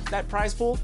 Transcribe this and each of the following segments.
that prize pool.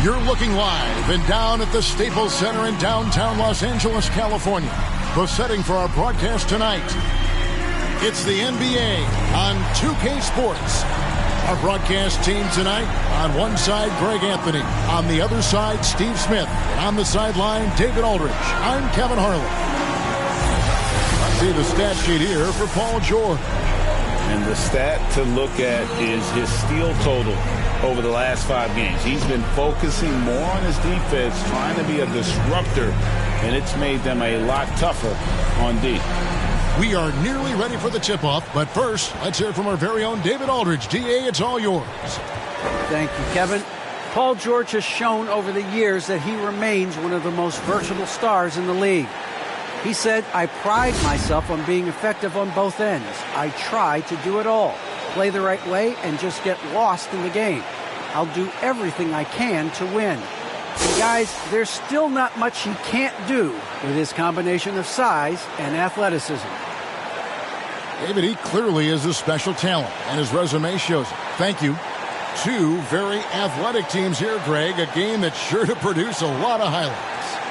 You're looking live and down at the Staples Center in downtown Los Angeles, California. The setting for our broadcast tonight, it's the NBA on 2K Sports. Our broadcast team tonight, on one side, Greg Anthony. On the other side, Steve Smith. And on the sideline, David Aldridge. I'm Kevin Harlan. I see the stat sheet here for Paul George. And the stat to look at is his steal total over the last 5 games. He's been focusing more on his defense, trying to be a disruptor, and it's made them a lot tougher on D. We are nearly ready for the tip-off, but first, let's hear from our very own David Aldridge. D.A., it's all yours. Thank you, Kevin. Paul George has shown over the years that he remains one of the most versatile stars in the league. He said, I pride myself on being effective on both ends. I try to do it all, play the right way, and just get lost in the game. I'll do everything I can to win. And guys, there's still not much he can't do with his combination of size and athleticism. David, he clearly is a special talent, and his resume shows it. Thank you. 2 very athletic teams here, Greg. A game that's sure to produce a lot of highlights.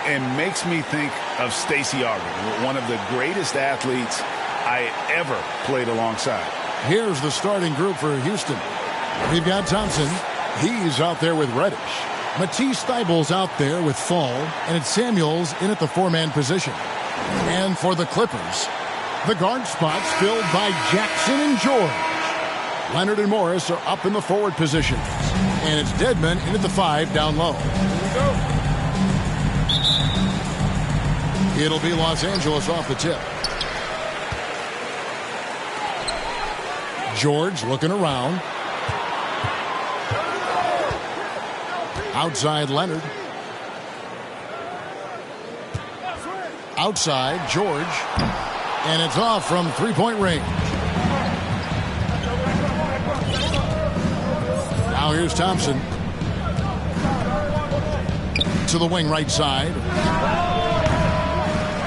And makes me think of Stacey Augmon, one of the greatest athletes I ever played alongside. Here's the starting group for Houston. We've got Thompson. He's out there with Reddish. Matisse Thybulle's out there with Fall. And it's Samuels in at the 4-man position. And for the Clippers, the guard spots filled by Jackson and George. Leonard and Morris are up in the forward positions. And it's Dedmon in at the 5 down low. Here we go. It'll be Los Angeles off the tip. George looking around. Outside Leonard. Outside George. And it's off from three-point range. Now here's Thompson. To the wing right side.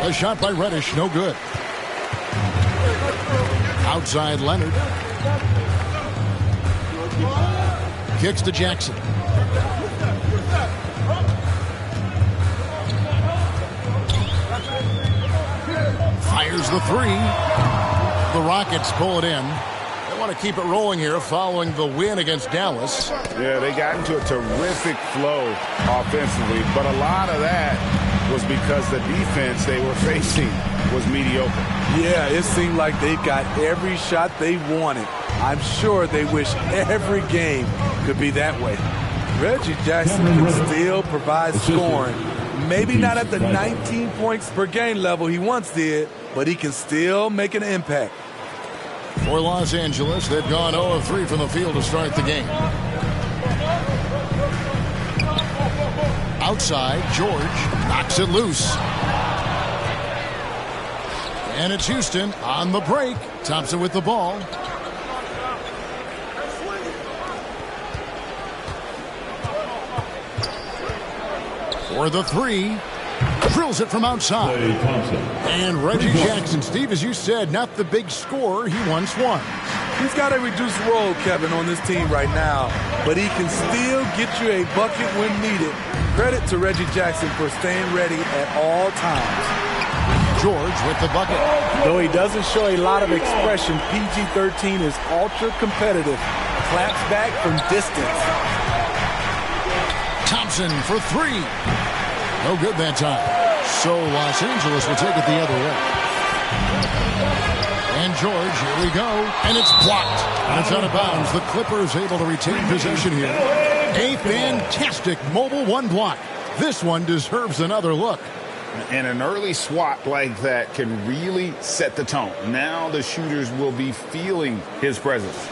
A shot by Reddish, no good. Outside Leonard. Kicks to Jackson. Fires the 3. The Rockets pull it in. They want to keep it rolling here following the win against Dallas. Yeah, they got into a terrific flow offensively, but a lot of that was because the defense they were facing was mediocre. Yeah, it seemed like they got every shot they wanted. I'm sure they wish every game could be that way. Reggie Jackson can still provide scoring. Maybe not at the 19 points per game level he once did, but he can still make an impact. For Los Angeles, they've gone 0 of 3 from the field to start the game. Outside, George knocks it loose. And it's Houston on the break. Thompson with the ball. For the 3. Drills it from outside. And Reggie Jackson, Steve, as you said, not the big scorer he once was. He's got a reduced role, Kevin, on this team right now, but he can still get you a bucket when needed. Credit to Reggie Jackson for staying ready at all times. George with the bucket. Though he doesn't show a lot of expression, PG-13 is ultra competitive. Claps back from distance. Thompson for 3. No good that time. So Los Angeles will take it the other way. And George, here we go. And it's blocked. And it's out of bounds. The Clippers able to retain possession here. A fantastic mobile 1 block. This one deserves another look. And an early swat like that can really set the tone. Now the shooters will be feeling his presence.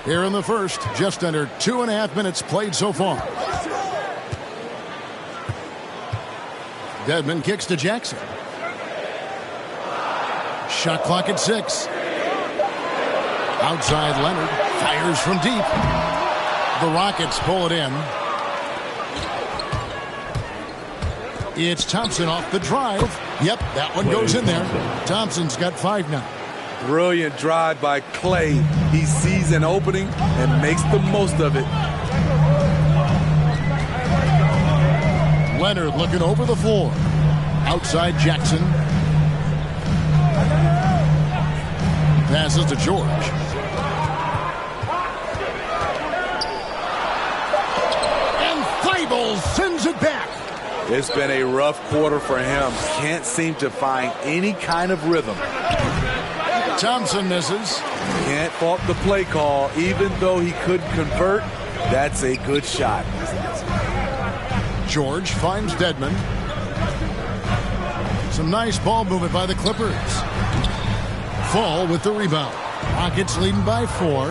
Here in the first, just under 2.5 minutes played so far. Dedmon kicks to Jackson. Shot clock at 6. Outside Leonard. Fires from deep. The Rockets pull it in. It's Thompson off the drive. Yep, that one goes in there. Thompson's got 5 now. Brilliant drive by Clay. He sees an opening and makes the most of it. Leonard looking over the floor. Outside Jackson. Passes to George. And Thibault sends it back. It's been a rough quarter for him. Can't seem to find any kind of rhythm. Thompson misses. Can't fault the play call. Even though he couldn't convert, that's a good shot. George finds Dedmon. Some nice ball movement by the Clippers. Fall with the rebound. Rockets leading by 4.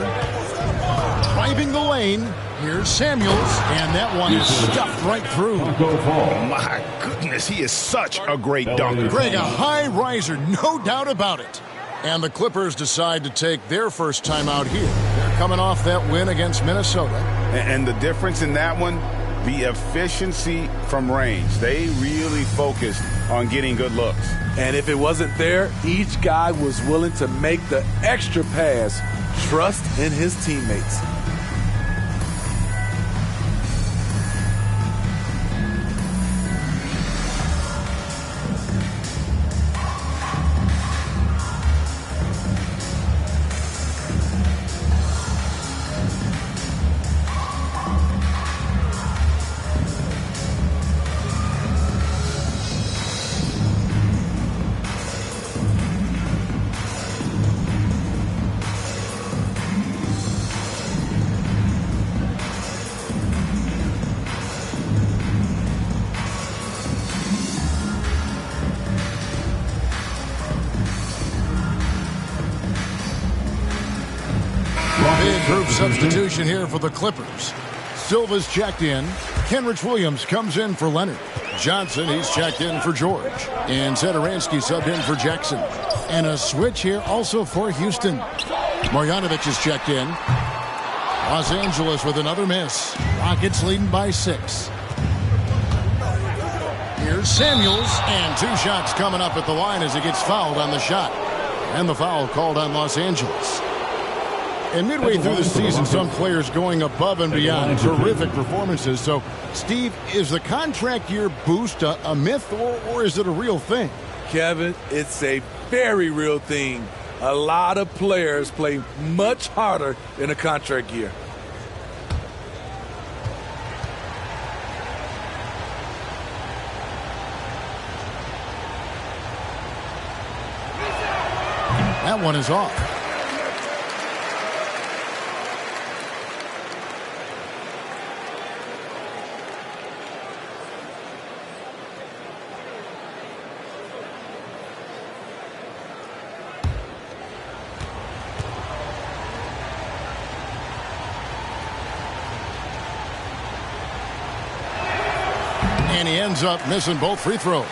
Driving the lane. Here's Samuels, and that one is stuffed right through. Oh, my goodness, he is such a great dunker. Greg, a high riser, no doubt about it. And the Clippers decide to take their first time out here. They're coming off that win against Minnesota. And the difference in that one, the efficiency from range. They really focused on getting good looks. And if it wasn't there, each guy was willing to make the extra pass. Trust in his teammates. Big group substitution here for the Clippers. Silva's checked in. Kenrich Williams comes in for Leonard. Johnson, he's checked in for George. And Satoransky subbed in for Jackson. And a switch here also for Houston. Marjanovic is checked in. Los Angeles with another miss. Rockets leading by 6. Here's Samuels. And 2 shots coming up at the line as he gets fouled on the shot. And the foul called on Los Angeles. And midway through the season, some players going above and beyond. Terrific performances. So, Steve, is the contract year boost a myth or is it a real thing? Kevin, it's a very real thing. A lot of players play much harder in a contract year. That one is off. And he ends up missing both free throws.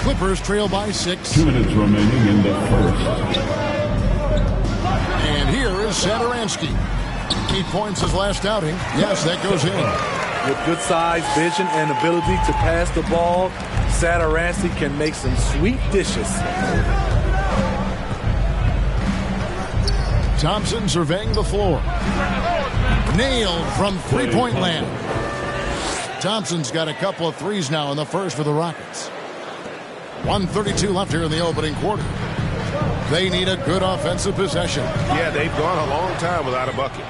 Clippers trail by 6. 2 minutes remaining in the first. And here is Satoransky. 8 points his last outing. Yes, that goes in. With good size, vision, and ability to pass the ball, Satoransky can make some sweet dishes. Thompson surveying the floor. Nailed from three-point land. Thompson's got a couple of threes now in the first for the Rockets. 1:32 left here in the opening quarter. They need a good offensive possession. Yeah, they've gone a long time without a bucket.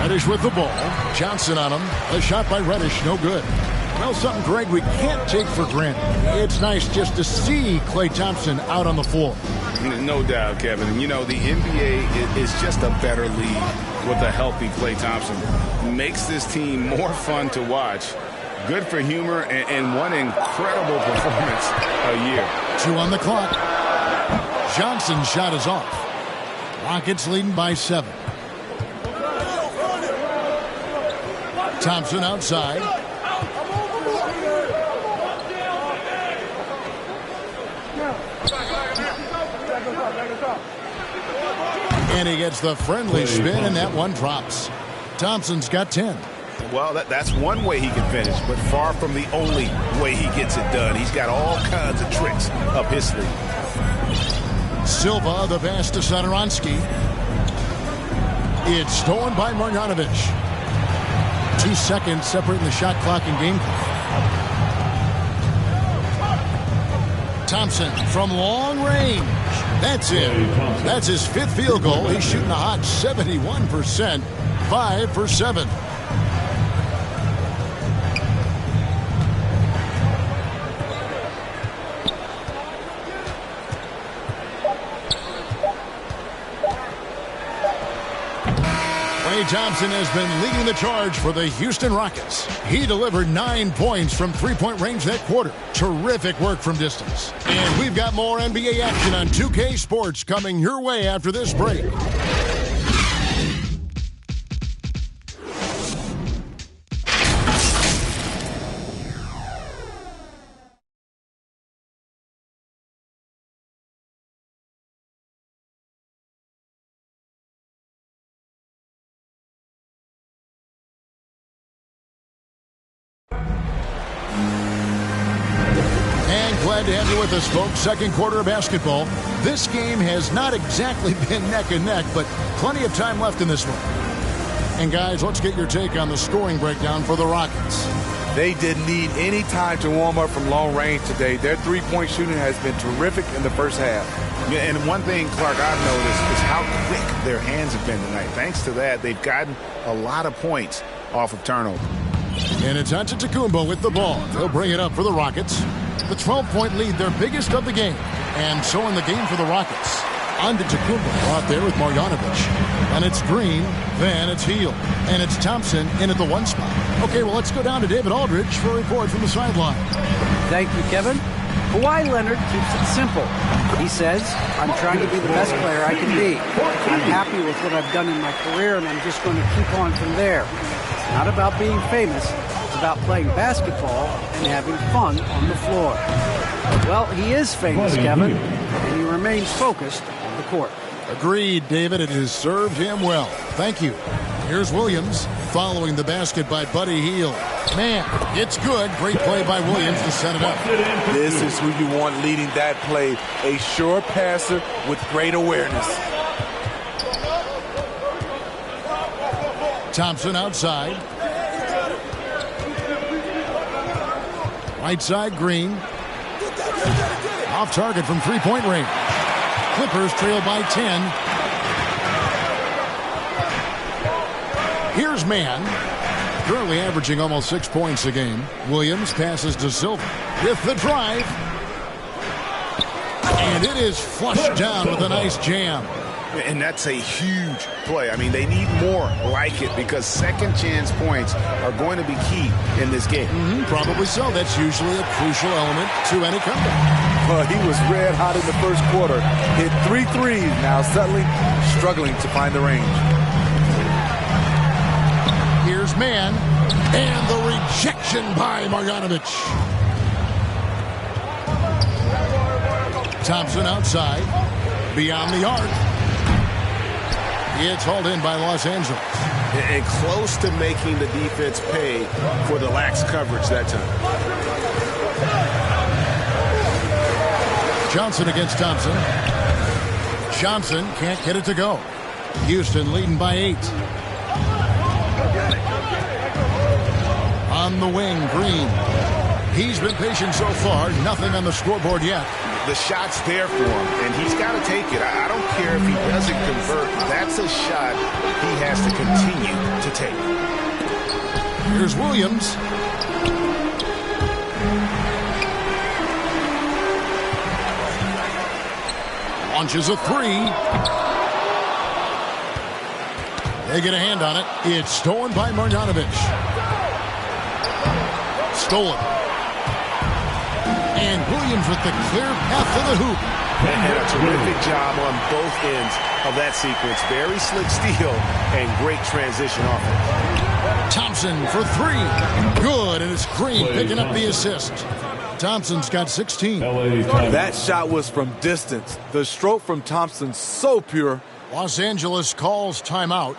Reddish with the ball. Johnson on him. A shot by Reddish, no good. Well, something, Greg, we can't take for granted. It's nice just to see Klay Thompson out on the floor. No doubt, Kevin. And, you know, the NBA is just a better league with a healthy Klay Thompson. Makes this team more fun to watch. Good for humor and one incredible performance a year. 2 on the clock. Johnson's shot is off. Rockets leading by 7. Thompson outside. And he gets the friendly spin, and that one drops. Thompson's got 10. Well, that's one way he can finish, but far from the only way he gets it done. He's got all kinds of tricks up his sleeve. Silva, the pass to Satoransky. It's stolen by Marjanovic. 2 seconds separating the shot clock and game clock. Thompson from long range. That's it. That's his 5th field goal. He's shooting a hot 71%. 5 for 7. Thompson has been leading the charge for the Houston Rockets. He delivered 9 points from three-point range that quarter. Terrific work from distance. And we've got more NBA action on 2K Sports coming your way after this break. Glad to have you with us, folks. Second quarter of basketball. This game has not exactly been neck and neck, but plenty of time left in this one. And guys, let's get your take on the scoring breakdown for the Rockets. They didn't need any time to warm up from long range today. Their three-point shooting has been terrific in the first half. Yeah, and one thing, Clark, I've noticed is how quick their hands have been tonight. Thanks to that, they've gotten a lot of points off of turnover. And it's Antetokounmpo with the ball. They'll bring it up for the Rockets. The 12-point lead, their biggest of the game. And so in the game for the Rockets. Antetokounmpo out there with Marjanovic. And it's Green, then it's Hield. And it's Thompson in at the 1 spot. Okay, well, let's go down to David Aldridge for a report from the sideline. Thank you, Kevin. Kawhi Leonard keeps it simple. He says, I'm trying to be the best player I can be. I'm happy with what I've done in my career, and I'm just going to keep on from there. It's not about being famous. It's about playing basketball and having fun on the floor. Well, he is famous, Kevin, and he remains focused on the court. Agreed, David. It has served him well. Thank you. Here's Williams following the basket by Buddy Hield. Man, it's good. Great play by Williams to set it up. This is who you want leading that play. A sure passer with great awareness. Thompson outside. Right side, Green. Off target from three-point range. Clippers trail by 10. Here's Mann. Currently averaging almost 6 points a game. Williams passes to Silva with the drive. And it is flushed down with a nice jam. And that's a huge play. I mean, they need more like it because second chance points are going to be key in this game. Probably so. That's usually a crucial element to any comeback. Well, he was red hot in the first quarter. Hit 3 threes. Now suddenly struggling to find the range. Here's Mann. And the rejection by Marjanovic. Thompson outside. Beyond the arc. It's hauled in by Los Angeles. And close to making the defense pay for the lax coverage that time. Johnson against Thompson. Johnson can't get it to go. Houston leading by 8. On the wing, Green. He's been patient so far. Nothing on the scoreboard yet. The shot's there for him, and he's got to take it. I don't care if he doesn't convert. That's a shot he has to continue to take. Here's Williams. Launches a 3. They get a hand on it. It's stolen by Marjanovic. Stolen. And Williams with the clear path to the hoop. And a terrific job on both ends of that sequence. Very slick steal and great transition offense. Thompson for 3. Good, and it's Green picking up the assist. Thompson's got 16. That shot was from distance. The stroke from Thompson so pure. Los Angeles calls timeout.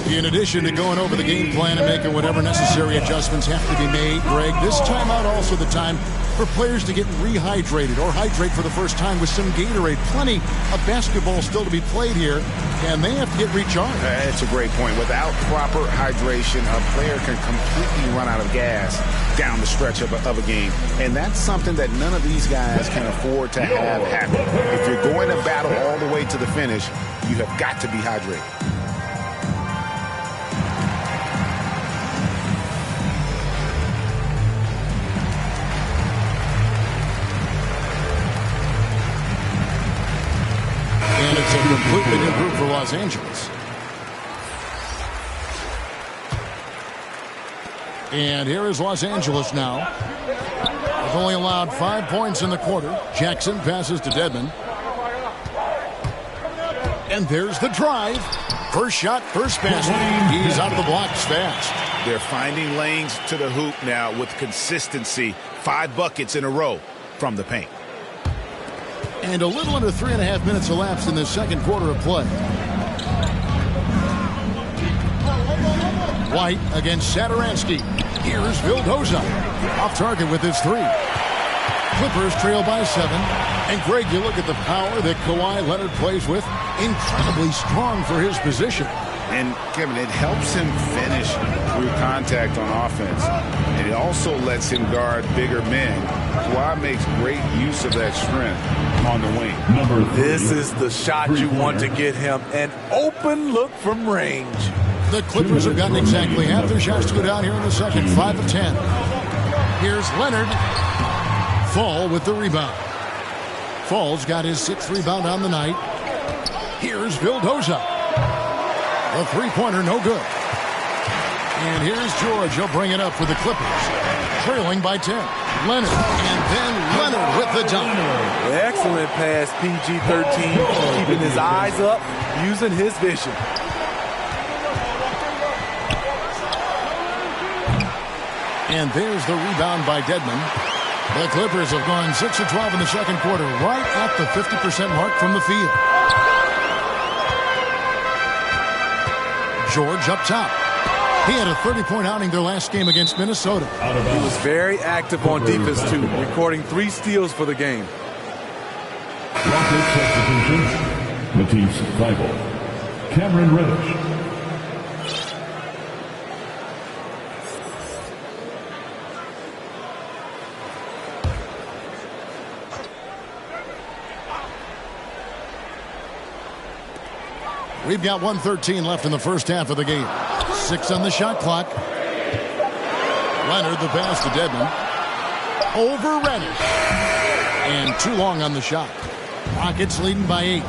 In addition to going over the game plan and making whatever necessary adjustments have to be made, Greg, this timeout also the time for players to get rehydrated or hydrate for the first time with some Gatorade. Plenty of basketball still to be played here, and they have to get recharged. That's a great point. Without proper hydration, a player can completely run out of gas down the stretch of a game. And that's something that none of these guys can afford to have happen. If you're going to battle all the way to the finish, you have got to be hydrated. And it's a completely new group for Los Angeles. And here is Los Angeles now. They've only allowed 5 points in the quarter. Jackson passes to Dedmon. And there's the drive. First shot, first basket. He's out of the blocks fast. They're finding lanes to the hoop now with consistency. 5 buckets in a row from the paint. And a little under 3.5 minutes elapsed in the second quarter of play. White against Satoransky. Here's Vildoza. Off target with his 3. Clippers trail by 7. And Greg, you look at the power that Kawhi Leonard plays with. Incredibly strong for his position. And, Kevin, it helps him finish through contact on offense. And it also lets him guard bigger men. Kawhi makes great use of that strength on the wing. This is the shot you want to get him. An open look from range. The Clippers have gotten exactly half their shots to go down here in the second. 5 of 10. Here's Leonard. Fall with the rebound. Fall's got his 6th rebound on the night. Here's Vildoza. The three-pointer, no good. And here's George. He'll bring it up for the Clippers. Trailing by 10. Leonard. And then Leonard with the dunk. Excellent pass, PG-13. Keeping his eyes up, using his vision. And there's the rebound by Dedmon. The Clippers have gone 6 of 12 in the second quarter, right at the 50% mark from the field. George up top. He had a 30-point outing their last game against Minnesota. He was very active on defense, too, recording 3 steals for the game. The team's rival, Cameron Reddish. We've got 1:13 left in the first half of the game. 6 on the shot clock. Leonard, the pass to Dedmon. Over Reddish. And too long on the shot. Rockets leading by 8.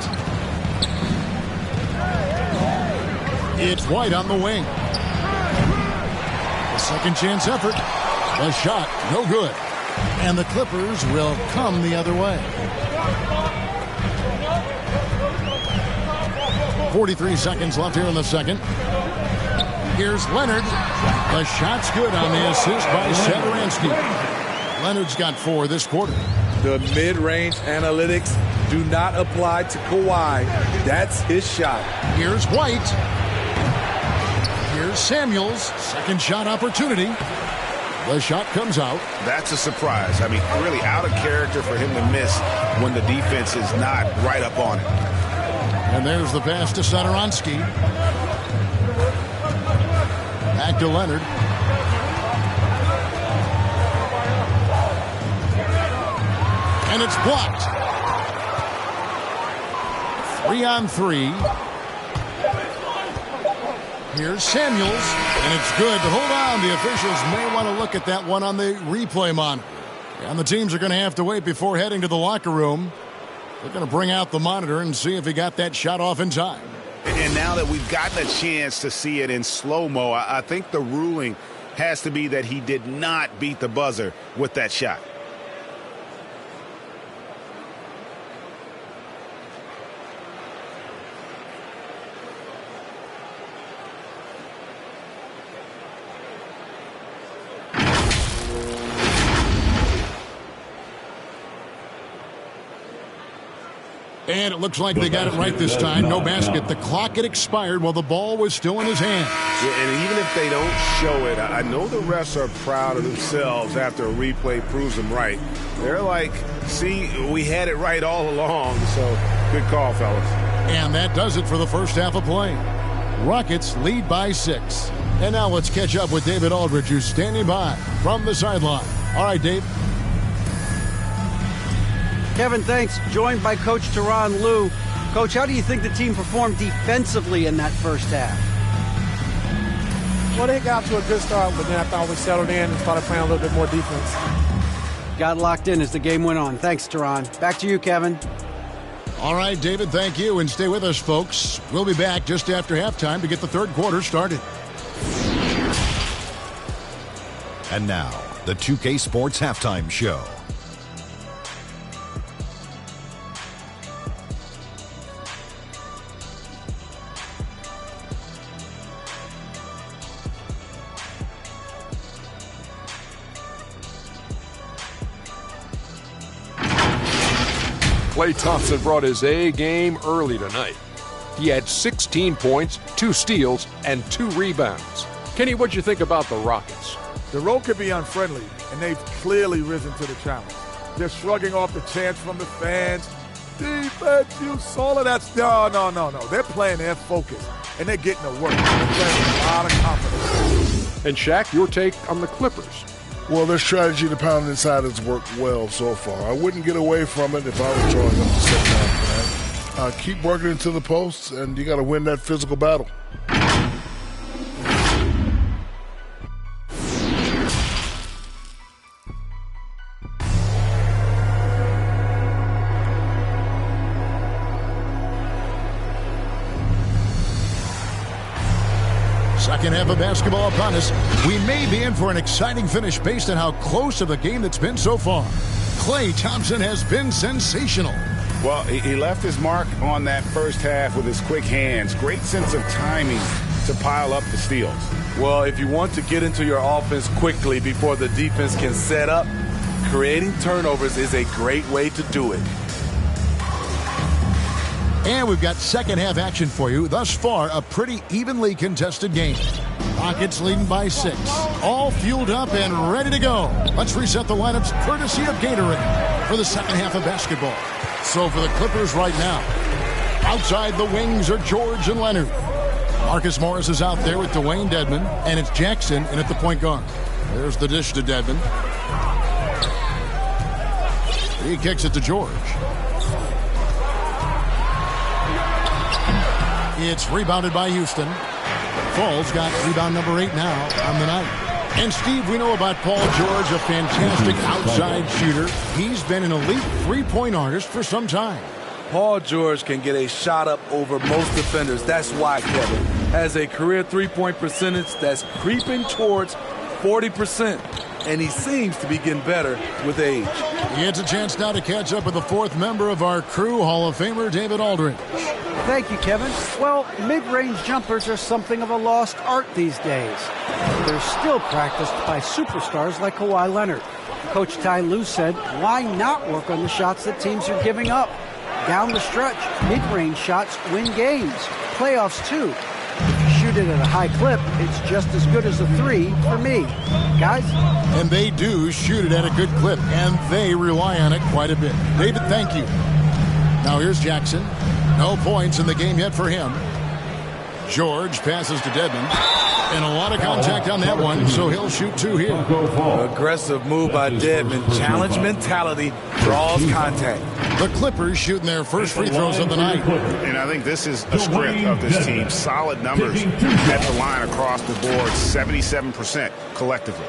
It's White on the wing. A second chance effort. The shot, no good. And the Clippers will come the other way. 43 seconds left here in the second. Here's Leonard. The shot's good on the assist by Satoransky. Leonard's got 4 this quarter. The mid-range analytics do not apply to Kawhi. That's his shot. Here's White. Here's Samuels. Second shot opportunity. The shot comes out. That's a surprise. I mean, really out of character for him to miss when the defense is not right up on it. And there's the pass to Satoransky. Back to Leonard. And it's blocked. 3 on 3. Here's Samuels. And it's good to hold on. The officials may want to look at that one on the replay monitor. And the teams are going to have to wait before heading to the locker room. They're going to bring out the monitor and see if he got that shot off in time. And now that we've gotten a chance to see it in slow-mo, I think the ruling has to be that he did not beat the buzzer with that shot. And it looks like they got it right this time. No basket. The clock had expired while the ball was still in his hand. Yeah, and even if they don't show it, I know the refs are proud of themselves after a replay proves them right. They're like, see, we had it right all along. So good call, fellas. And that does it for the first half of play. Rockets lead by 6. And now let's catch up with David Aldridge, who's standing by from the sideline. All right, Dave. Kevin, thanks. Joined by Coach Tyronn Lue. Coach, how do you think the team performed defensively in that first half? Well, they got to a good start, but then I thought we settled in and started playing a little bit more defense. Got locked in as the game went on. Thanks, Tyronn. Back to you, Kevin. All right, David, thank you. And stay with us, folks. We'll be back just after halftime to get the third quarter started. And now, the 2K Sports Halftime Show. Klay Thompson brought his A game early tonight. He had 16 points, 2 steals, and 2 rebounds. Kenny, what'd you think about the Rockets? The road could be unfriendly, and they've clearly risen to the challenge. They're shrugging off the chants from the fans. Defense, you solid. That's no. They're playing their focus, and they're getting to work. They're playing with a lot of confidence. And Shaq, your take on the Clippers? Well, their strategy to pound inside has worked well so far. I wouldn't get away from it if I was drawing up the second half, man. Keep working into the posts, and you got to win that physical battle. Second half of basketball upon us. We may be in for an exciting finish based on how close of a game that's been so far. Klay Thompson has been sensational. Well, he left his mark on that first half with his quick hands. Great sense of timing to pile up the steals. Well, if you want to get into your offense quickly before the defense can set up, creating turnovers is a great way to do it. And we've got second half action for you. Thus far, a pretty evenly contested game. Rockets leading by 6. All fueled up and ready to go. Let's reset the lineups courtesy of Gatorade for the second half of basketball. So for the Clippers right now, outside the wings are George and Leonard. Marcus Morris is out there with Dwayne Dedmon, and it's Jackson in at the point guard. There's the dish to Dedmon. He kicks it to George. It's rebounded by Houston. Paul's got rebound number 8 now on the night. And Steve, we know about Paul George, a fantastic outside shooter. He's been an elite three-point artist for some time. Paul George can get a shot up over most defenders. That's why Kevin has a career three-point percentage that's creeping towards 40%. And he seems to be getting better with age. He gets a chance now to catch up with the fourth member of our crew, Hall of Famer David Aldridge. Thank you, Kevin. Well, mid-range jumpers are something of a lost art these days. They're still practiced by superstars like Kawhi Leonard. Coach Ty Lue said, why not work on the shots that teams are giving up? Down the stretch, mid-range shots win games. Playoffs, too. If you shoot it at a high clip, it's just as good as a 3 for me. Guys? And they do shoot it at a good clip, and they rely on it quite a bit. David, thank you. Now here's Jackson. No points in the game yet for him. George passes to Dedmon. And a lot of contact on that one, so he'll shoot 2 here. Aggressive move by Dedmon. Challenge mentality draws contact. The Clippers shooting their first free throws of the night. And I think this is a strength of this team. Solid numbers at the line across the board. 77% collectively.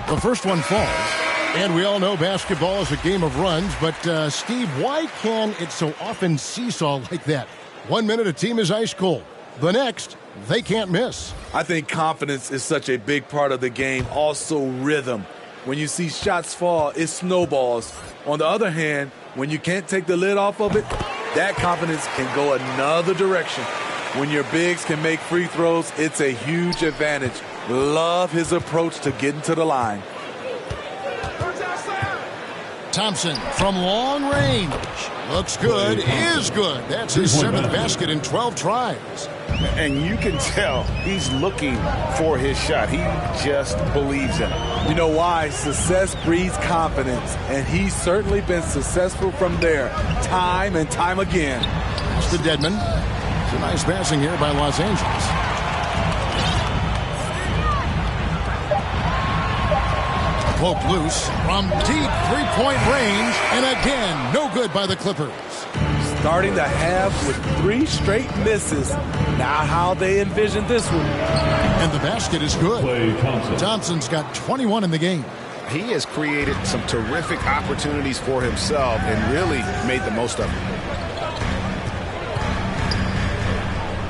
The first one falls, and we all know basketball is a game of runs, but Steve, why can it so often seesaw like that? 1 minute a team is ice cold. The next, they can't miss. I think confidence is such a big part of the game. Also rhythm. When you see shots fall, it snowballs. On the other hand, when you can't take the lid off of it, that confidence can go another direction. When your bigs can make free throws, it's a huge advantage. Love his approach to getting to the line. Thompson from long range. Looks good, is good. That's his 7th basket in 12 tries. And you can tell he's looking for his shot. He just believes in it. You know why? Success breeds confidence, and he's certainly been successful from there, time and time again. It's to Dedmon. It's a nice passing here by Los Angeles. Poked loose from deep three-point range, and again, no good by the Clippers. Starting the half with 3 straight misses. Not how they envisioned this one. And the basket is good. Thompson's got 21 in the game. He has created some terrific opportunities for himself and really made the most of them.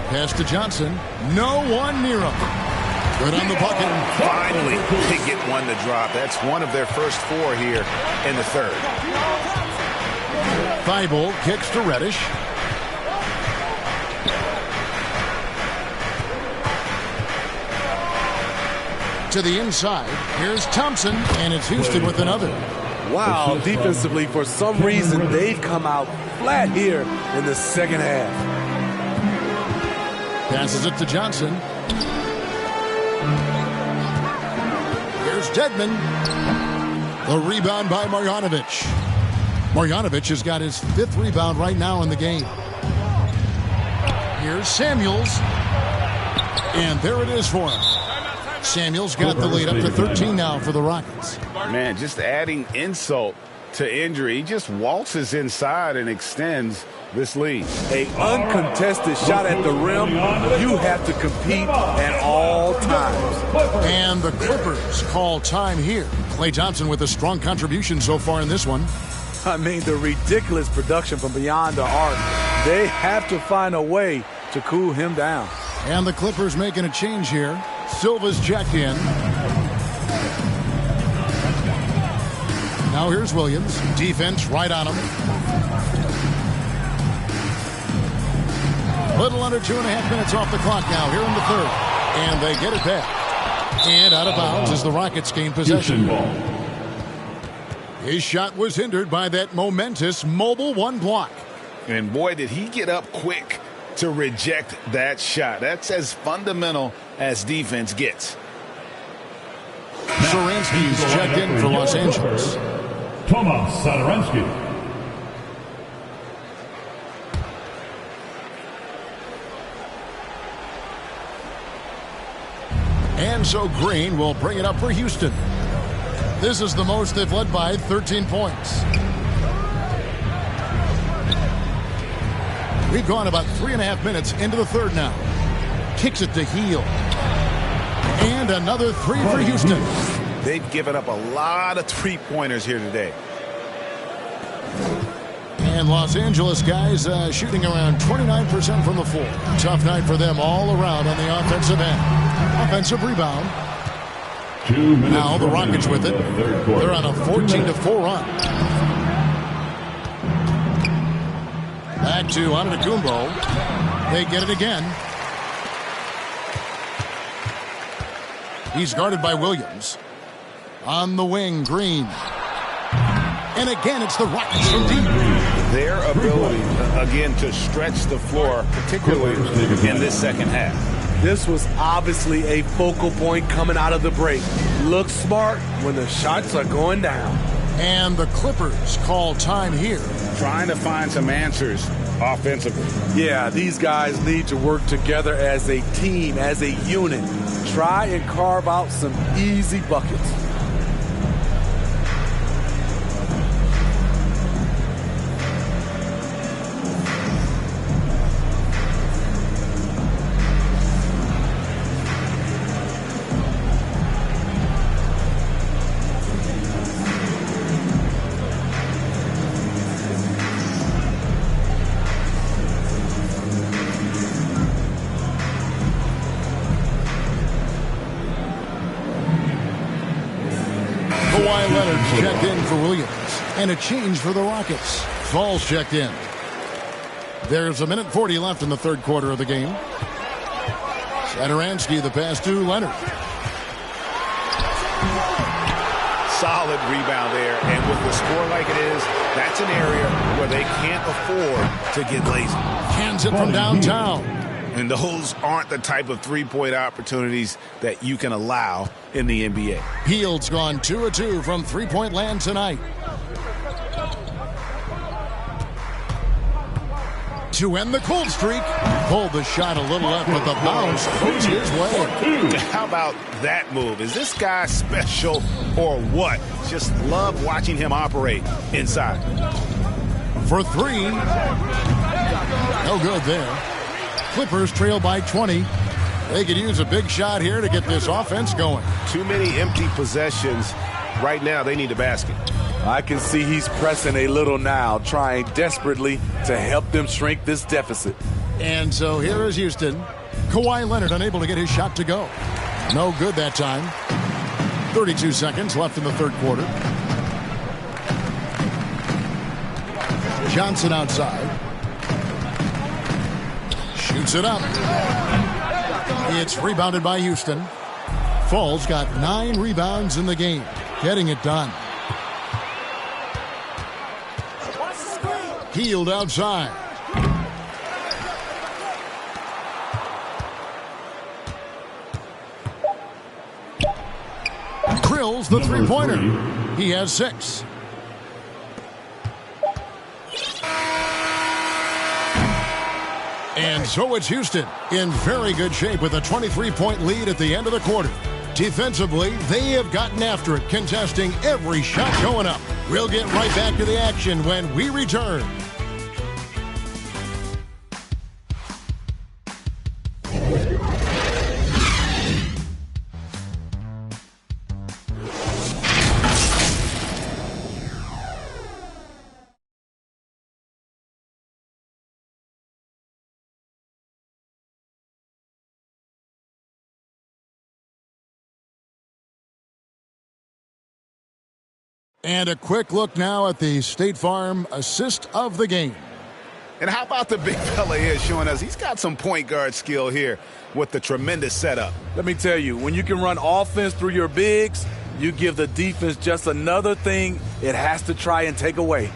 Pass to Johnson. No one near him. Good on the bucket. Finally, they get one to drop. That's one of their first 4 here in the third. Thibault kicks to Reddish. To the inside. Here's Thompson, and it's Houston with another. Wow, defensively, for some reason, they've come out flat here in the second half. Passes it to Johnson. Here's Dedmon. The rebound by Marjanovic. Marjanovic has got his 5th rebound right now in the game. Here's Samuels. And there it is for him. Samuels got the lead up to 13 now for the Rockets. Man, just adding insult to injury. He just waltzes inside and extends this lead. A uncontested shot at the rim. You have to compete at all times. And the Clippers call time here. Klay Thompson with a strong contribution so far in this one. I mean, the ridiculous production from beyond the arc. They have to find a way to cool him down. And the Clippers making a change here. Silva's checked in. Now here's Williams. Defense right on him. Little under 2.5 minutes off the clock now here in the third. And they get it back. And out of bounds as the Rockets gain possession. His shot was hindered by that momentous mobile 1 block. And boy, did he get up quick to reject that shot. That's as fundamental as defense gets. Saransky's checked in for Los Angeles. Tomas Satoransky. And so Green will bring it up for Houston. This is the most they've led by 13 points. We've gone about 3.5 minutes into the third now. Kicks it to Heel. And another 3 for Houston. They've given up a lot of 3-pointers here today. And Los Angeles guys shooting around 29% from the floor. Tough night for them all around on the offensive end. Offensive rebound. 2 minutes now the Rockets with it. They're on a 14-4 run. Back to Antetokounmpo. They get it again. He's guarded by Williams. On the wing, Green. And again, it's the Rockets from deep. Their ability, again, to stretch the floor, particularly in this second half. This was obviously a focal point coming out of the break. Look smart when the shots are going down. And the Clippers call time here. Trying to find some answers offensively. Yeah, these guys need to work together as a team, as a unit. Try and carve out some easy buckets. Kawhi Leonard's checked in for Williams. And a change for the Rockets. Fall's checked in. There's 1:40 left in the third quarter of the game. Satoransky the pass to Leonard. Solid rebound there, and with the score like it is, that's an area where they can't afford to get lazy. Cans it from downtown. And those aren't the type of three-point opportunities that you can allow in the NBA. Hield's gone 2 of 2 from three-point land tonight. To end the cold streak. Pulled the shot a little up, but the bounce goes his way. How about that move? Is this guy special or what? Just love watching him operate inside. For three. No good there. Clippers trail by 20. They could use a big shot here to get this offense going. Too many empty possessions. Right now, they need a basket. I can see he's pressing a little now, trying desperately to help them shrink this deficit. And so here is Houston. Kawhi Leonard unable to get his shot to go. No good that time. 32 seconds left in the third quarter. Johnson outside. Shoots it up. It's rebounded by Houston. Fall's got 9 rebounds in the game. Getting it done. Hield outside. Drills the three-pointer. He has 6. And so it's Houston in very good shape with a 23-point lead at the end of the quarter. Defensively, they have gotten after it, contesting every shot going up. We'll get right back to the action when we return. And a quick look now at the State Farm assist of the game. And how about the big fella here showing us he's got some point guard skill here with the tremendous setup. Let me tell you, when you can run offense through your bigs, you give the defense just another thing it has to try and take away.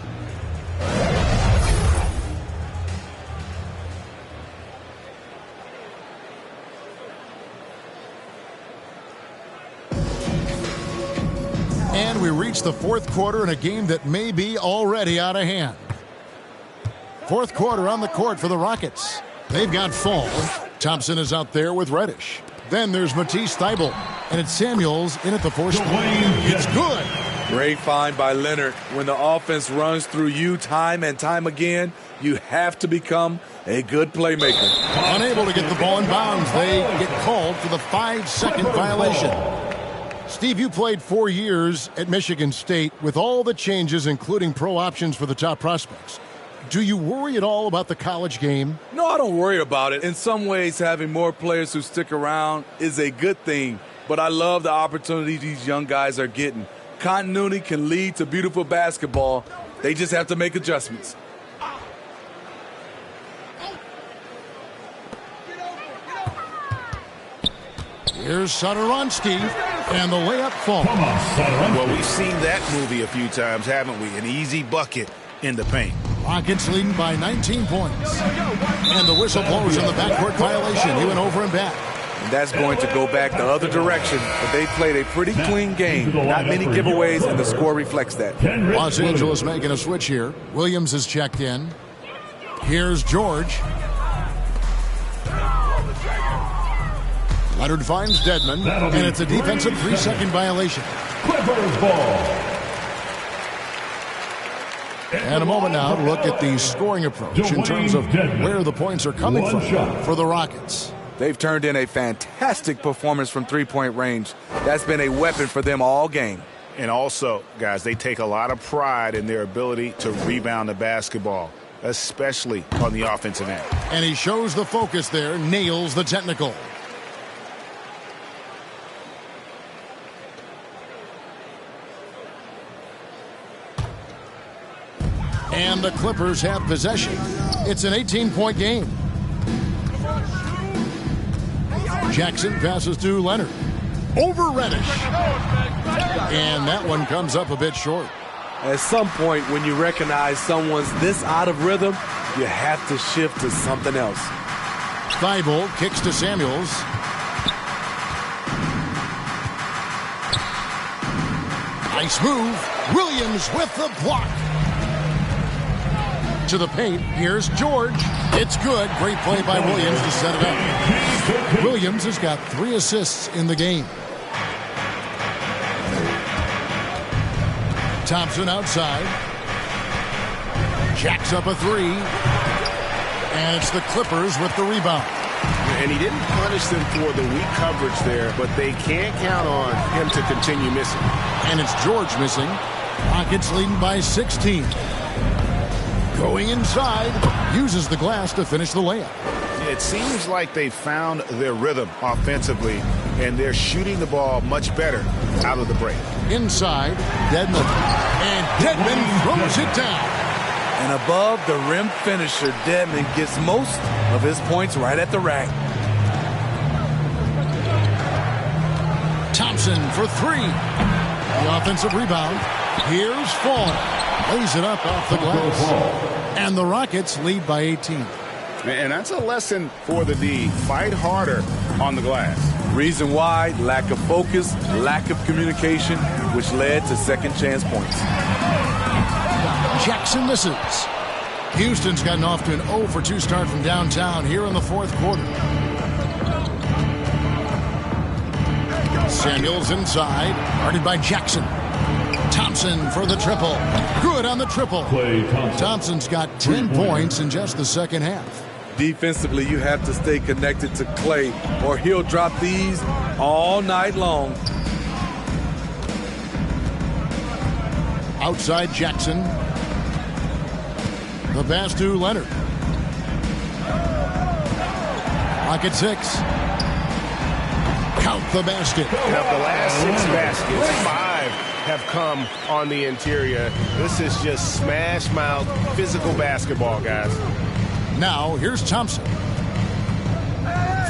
And we reach the fourth quarter in a game that may be already out of hand. Fourth quarter on the court for the Rockets. They've got Fall. Thompson is out there with Reddish. Then there's Matisse Thybulle. And it's Samuels in at the fourth spot. It's good. Great find by Leonard. When the offense runs through you time and time again, you have to become a good playmaker. Unable to get the ball in bounds. They get called for the 5-second violation. Steve, you played 4 years at Michigan State with all the changes, including pro options for the top prospects. Do you worry at all about the college game? No, I don't worry about it. In some ways, having more players who stick around is a good thing. But I love the opportunities these young guys are getting. Continuity can lead to beautiful basketball. They just have to make adjustments. Here's Satoransky, and the layup falls. Well, we've seen that movie a few times, haven't we? An easy bucket in the paint. Rockets leading by 19 points. And the whistle blows in the backcourt violation. He went over and back. And that's going to go back the other direction. But they played a pretty clean game. Not many giveaways, and the score reflects that. Los Angeles making a switch here. Williams is checked in. Here's George. Leonard finds Dedmon, and it's a defensive 3-second violation. Clippers ball. And a moment now to look at the scoring approach in terms of where the points are coming from for the Rockets. They've turned in a fantastic performance from three-point range. That's been a weapon for them all game. And also, guys, they take a lot of pride in their ability to rebound the basketball, especially on the offensive end. And he shows the focus there, nails the technical. And the Clippers have possession. It's an 18-point game. Jackson passes to Leonard. Over Reddish. And that one comes up a bit short. At some point, when you recognize someone's this out of rhythm, you have to shift to something else. Thibault kicks to Samuels. Nice move. Williams with the block. To the paint. Here's George. It's good. Great play by Williams to set it up. Williams has got 3 assists in the game. Thompson outside. Jacks up a 3. And it's the Clippers with the rebound. And he didn't punish them for the weak coverage there, but they can't count on him to continue missing. And it's George missing. Rockets leading by 16. Going inside, uses the glass to finish the layup. It seems like they found their rhythm offensively, and they're shooting the ball much better out of the break. Inside, Dedmon. And Dedmon throws it down. And above the rim finisher, Dedmon gets most of his points right at the rack. Thompson for 3. The offensive rebound. Here's Fall. Lays it up off the glass. And the Rockets lead by 18. And that's a lesson for the D. Fight harder on the glass. Reason why, lack of focus, lack of communication, which led to second chance points. Jackson misses. Houston's gotten off to an 0-for-2 start from downtown here in the fourth quarter. Samuels inside, guarded by Jackson. Thompson for the triple. Good on the triple. Thompson's got 10 points in just the second half. Defensively, you have to stay connected to Clay, or he'll drop these all night long. Outside Jackson. The pass to Leonard. Rocket 6. Count the basket. Now, the last 6 baskets, 5 have come on the interior. This is just smash mouth physical basketball, guys. Now, here's Thompson.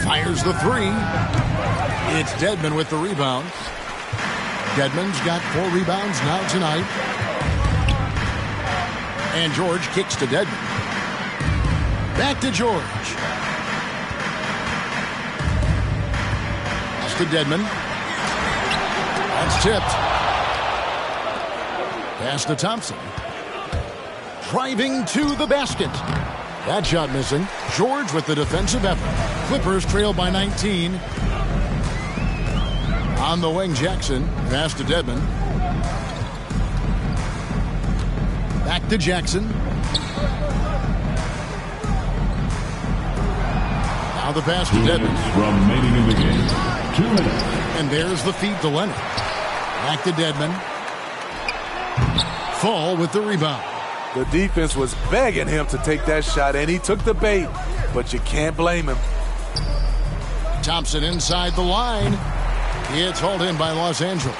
Fires the 3. It's Dedmon with the rebound. Dedmon's got 4 rebounds now tonight. And George kicks to Dedmon. Back to George. Pass to Dedmon. That's tipped. Pass to Thompson. Driving to the basket. That shot missing. George with the defensive effort. Clippers trail by 19. On the wing, Jackson. Pass to Dedmon. Back to Jackson. Now the pass to Dedmon. Remaining in the game. 2 minutes. And there's the feed to Leonard. Back to Dedmon. Fall with the rebound. The defense was begging him to take that shot, and he took the bait, but you can't blame him. Thompson inside the line. It's hauled in by Los Angeles.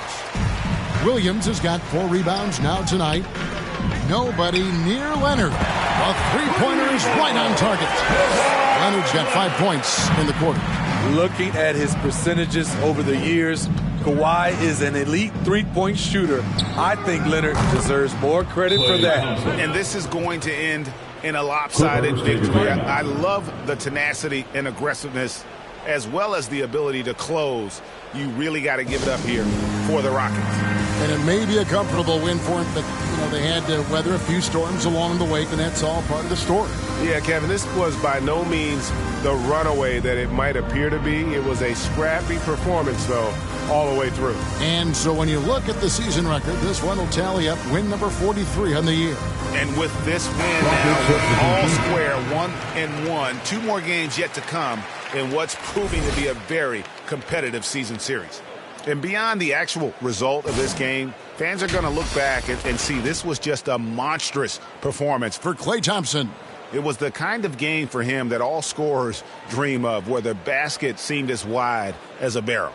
Williams has got 4 rebounds now tonight. Nobody near Leonard. A 3-pointer is right on target. Leonard's got 5 points in the quarter. Looking at his percentages over the years, Kawhi is an elite 3-point shooter. I think Leonard deserves more credit for that. And this is going to end in a lopsided victory. I love the tenacity and aggressiveness as well as the ability to close. You really got to give it up here for the Rockets. And it may be a comfortable win for them, but they had to weather a few storms along the way, and that's all part of the story. Yeah, Kevin, this was by no means the runaway that it might appear to be. It was a scrappy performance, though, all the way through. And so when you look at the season record, this one will tally up win number 43 on the year. And with this win now, all square, 1-1, 2 more games yet to come in what's proving to be a very competitive season series. And beyond the actual result of this game, fans are going to look back and see this was just a monstrous performance for Klay Thompson. It was the kind of game for him that all scorers dream of, where the basket seemed as wide as a barrel.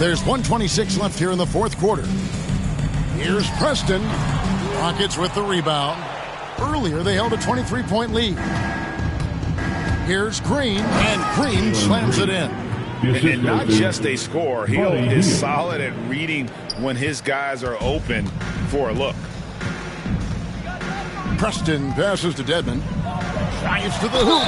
There's 1:26 left here in the fourth quarter. Here's Preston. Rockets with the rebound. Earlier, they held a 23-point lead. Here's Green, and Green slams it in. And not just a score, he is solid at reading when his guys are open for a look. Preston passes to Dedmon. Drives to the hoop.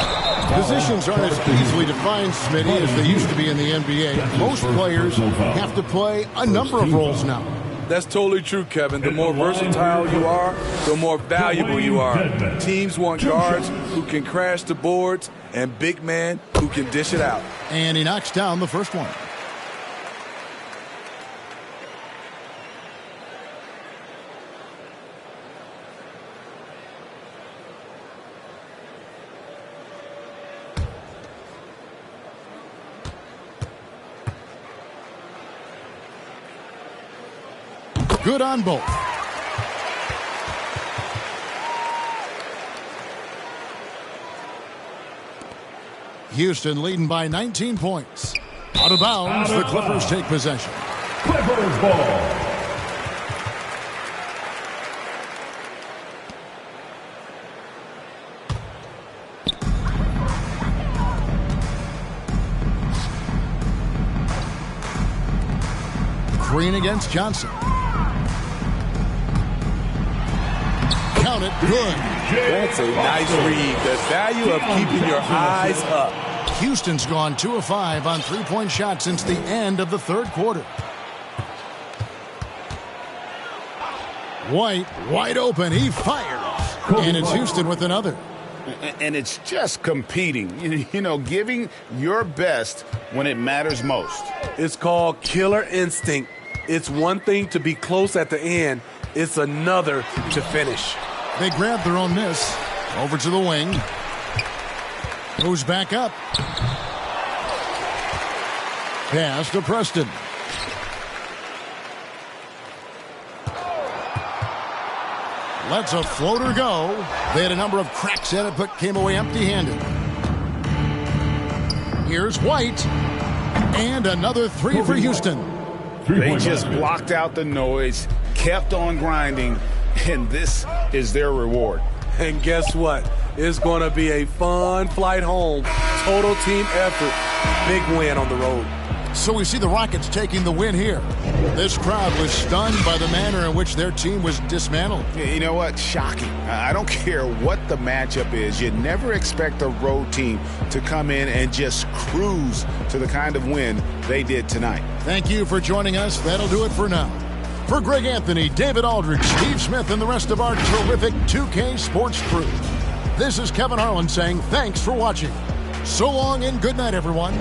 Positions aren't as easily defined, Smitty, as they used to be in the NBA. Most players have to play a number of roles now. That's totally true, Kevin. The more versatile you are, the more valuable you are. Teams want guards who can crash the boards and big men who can dish it out. And he knocks down the first one. Good on both. Houston leading by 19 points. Out of bounds, the Clippers take possession. Clippers ball. Green against Johnson. Count it, good. That's a nice read. The value of keeping your eyes up. Houston's gone 2 of 5 on three-point shots since the end of the third quarter. White, wide open, he fires. And it's Houston with another. And it's just competing, you know, giving your best when it matters most. It's called killer instinct. It's one thing to be close at the end. It's another to finish. They grab their own miss. Over to the wing. Goes back up. Pass to Preston. Lets a floater go. They had a number of cracks at it, but came away empty-handed. Here's White. And another three for Houston. They just blocked out the noise, kept on grinding, and this is their reward. And guess what? It's going to be a fun flight home. Total team effort. Big win on the road. So we see the Rockets taking the win here. This crowd was stunned by the manner in which their team was dismantled. You know what? Shocking. I don't care what the matchup is. You never expect a road team to come in and just cruise to the kind of win they did tonight. Thank you for joining us. That'll do it for now. For Greg Anthony, David Aldridge, Steve Smith, and the rest of our terrific 2K Sports crew, this is Kevin Harlan saying thanks for watching. So long and good night, everyone.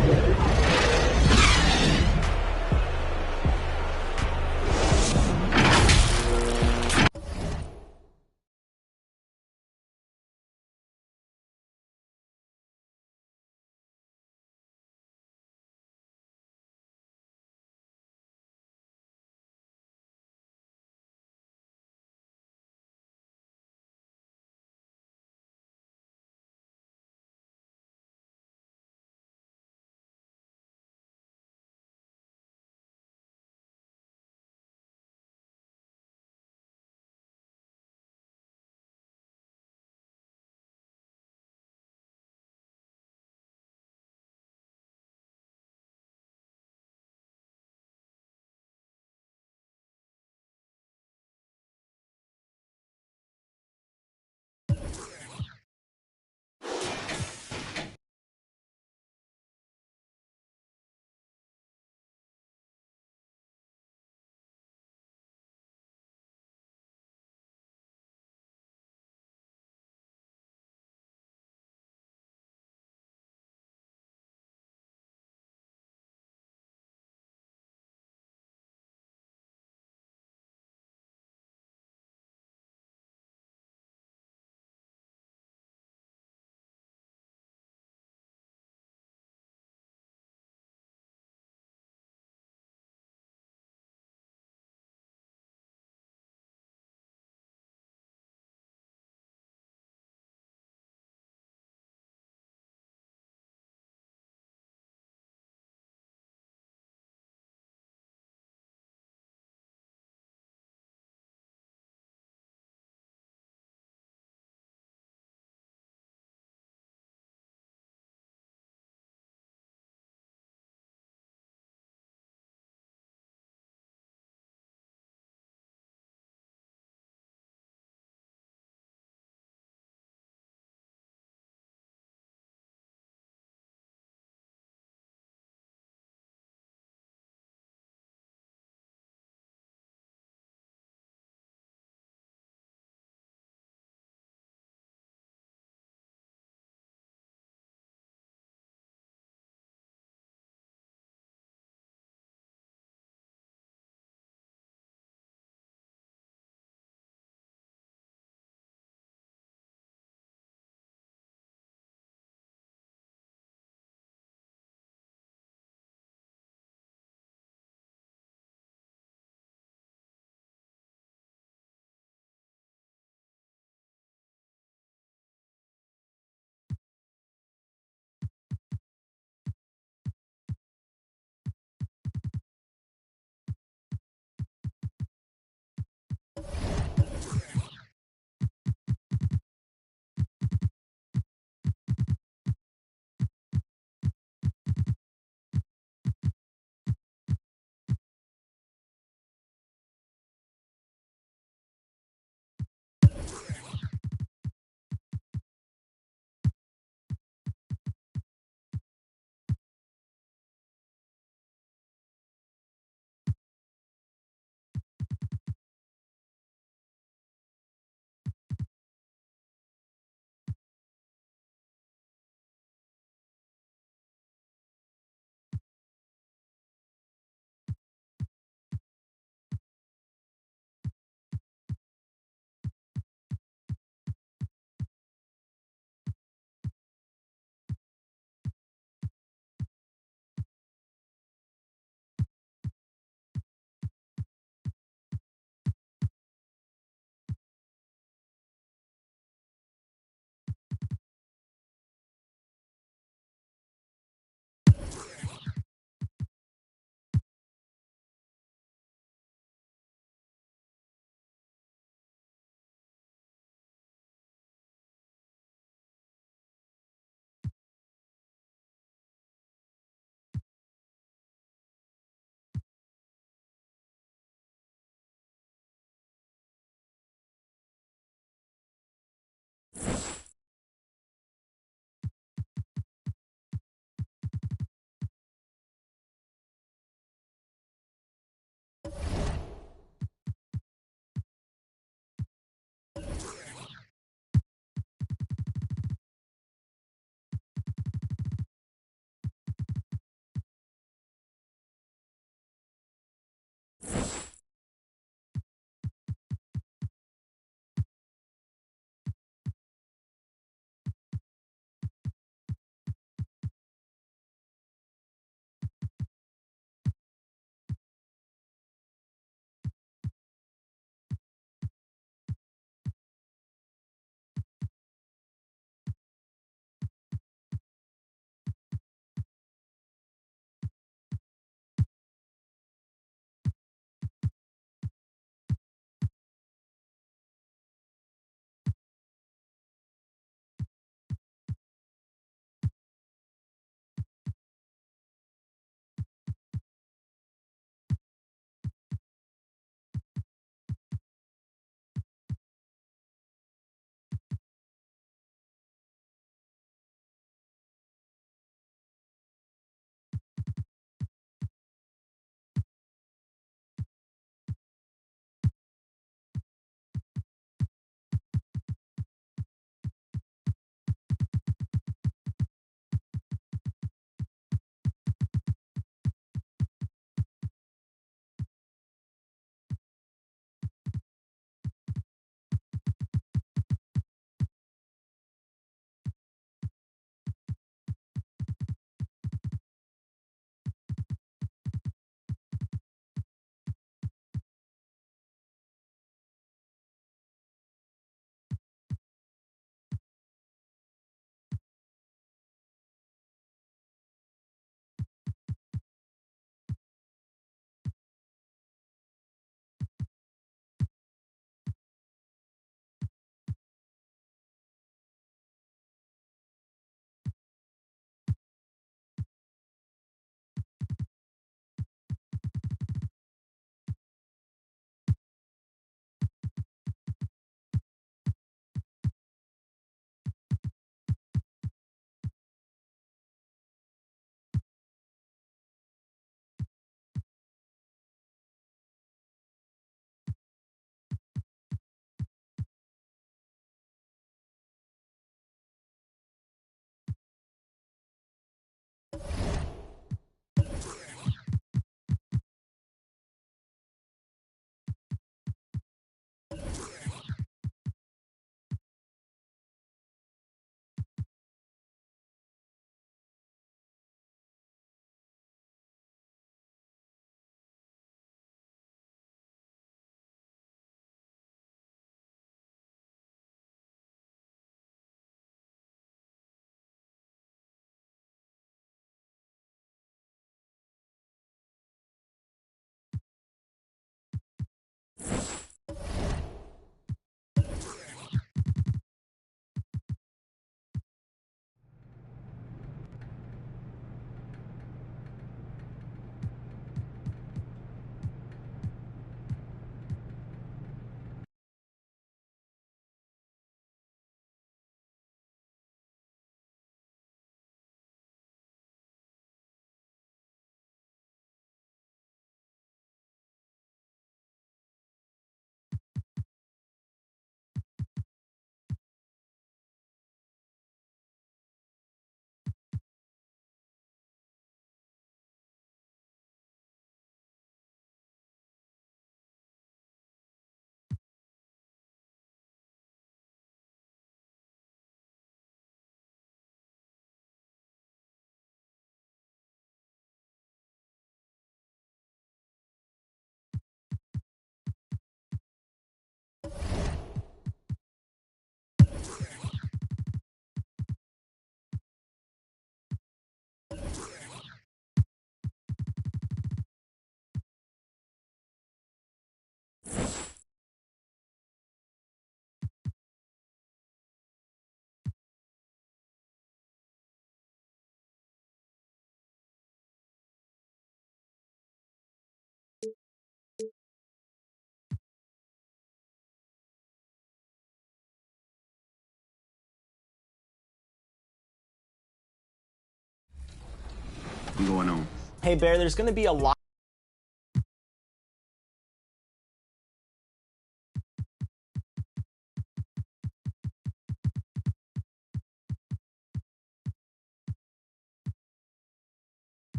something going on. Hey, Bear, there's going to be a lot.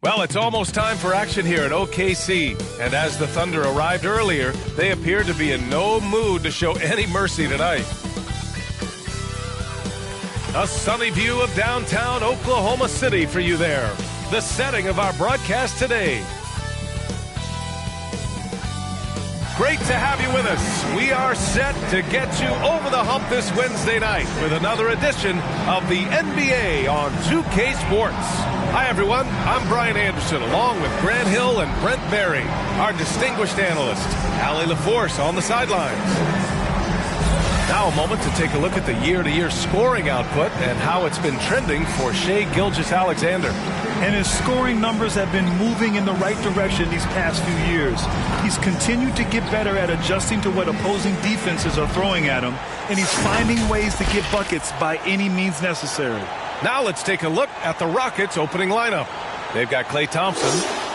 Well, it's almost time for action here at OKC. And as the Thunder arrived earlier, they appeared to be in no mood to show any mercy tonight. A sunny view of downtown Oklahoma City for you there. The setting of our broadcast today. Great to have you with us. We are set to get you over the hump this Wednesday night with another edition of the NBA on 2K Sports. Hi, everyone. I'm Brian Anderson, along with Grant Hill and Brent Berry, our distinguished analyst, Allie LaForce on the sidelines. Now a moment to take a look at the year-to-year scoring output and how it's been trending for Shai Gilgeous-Alexander. And his scoring numbers have been moving in the right direction these past few years. He's continued to get better at adjusting to what opposing defenses are throwing at him, and he's finding ways to get buckets by any means necessary. Now let's take a look at the Rockets' opening lineup. They've got Klay Thompson.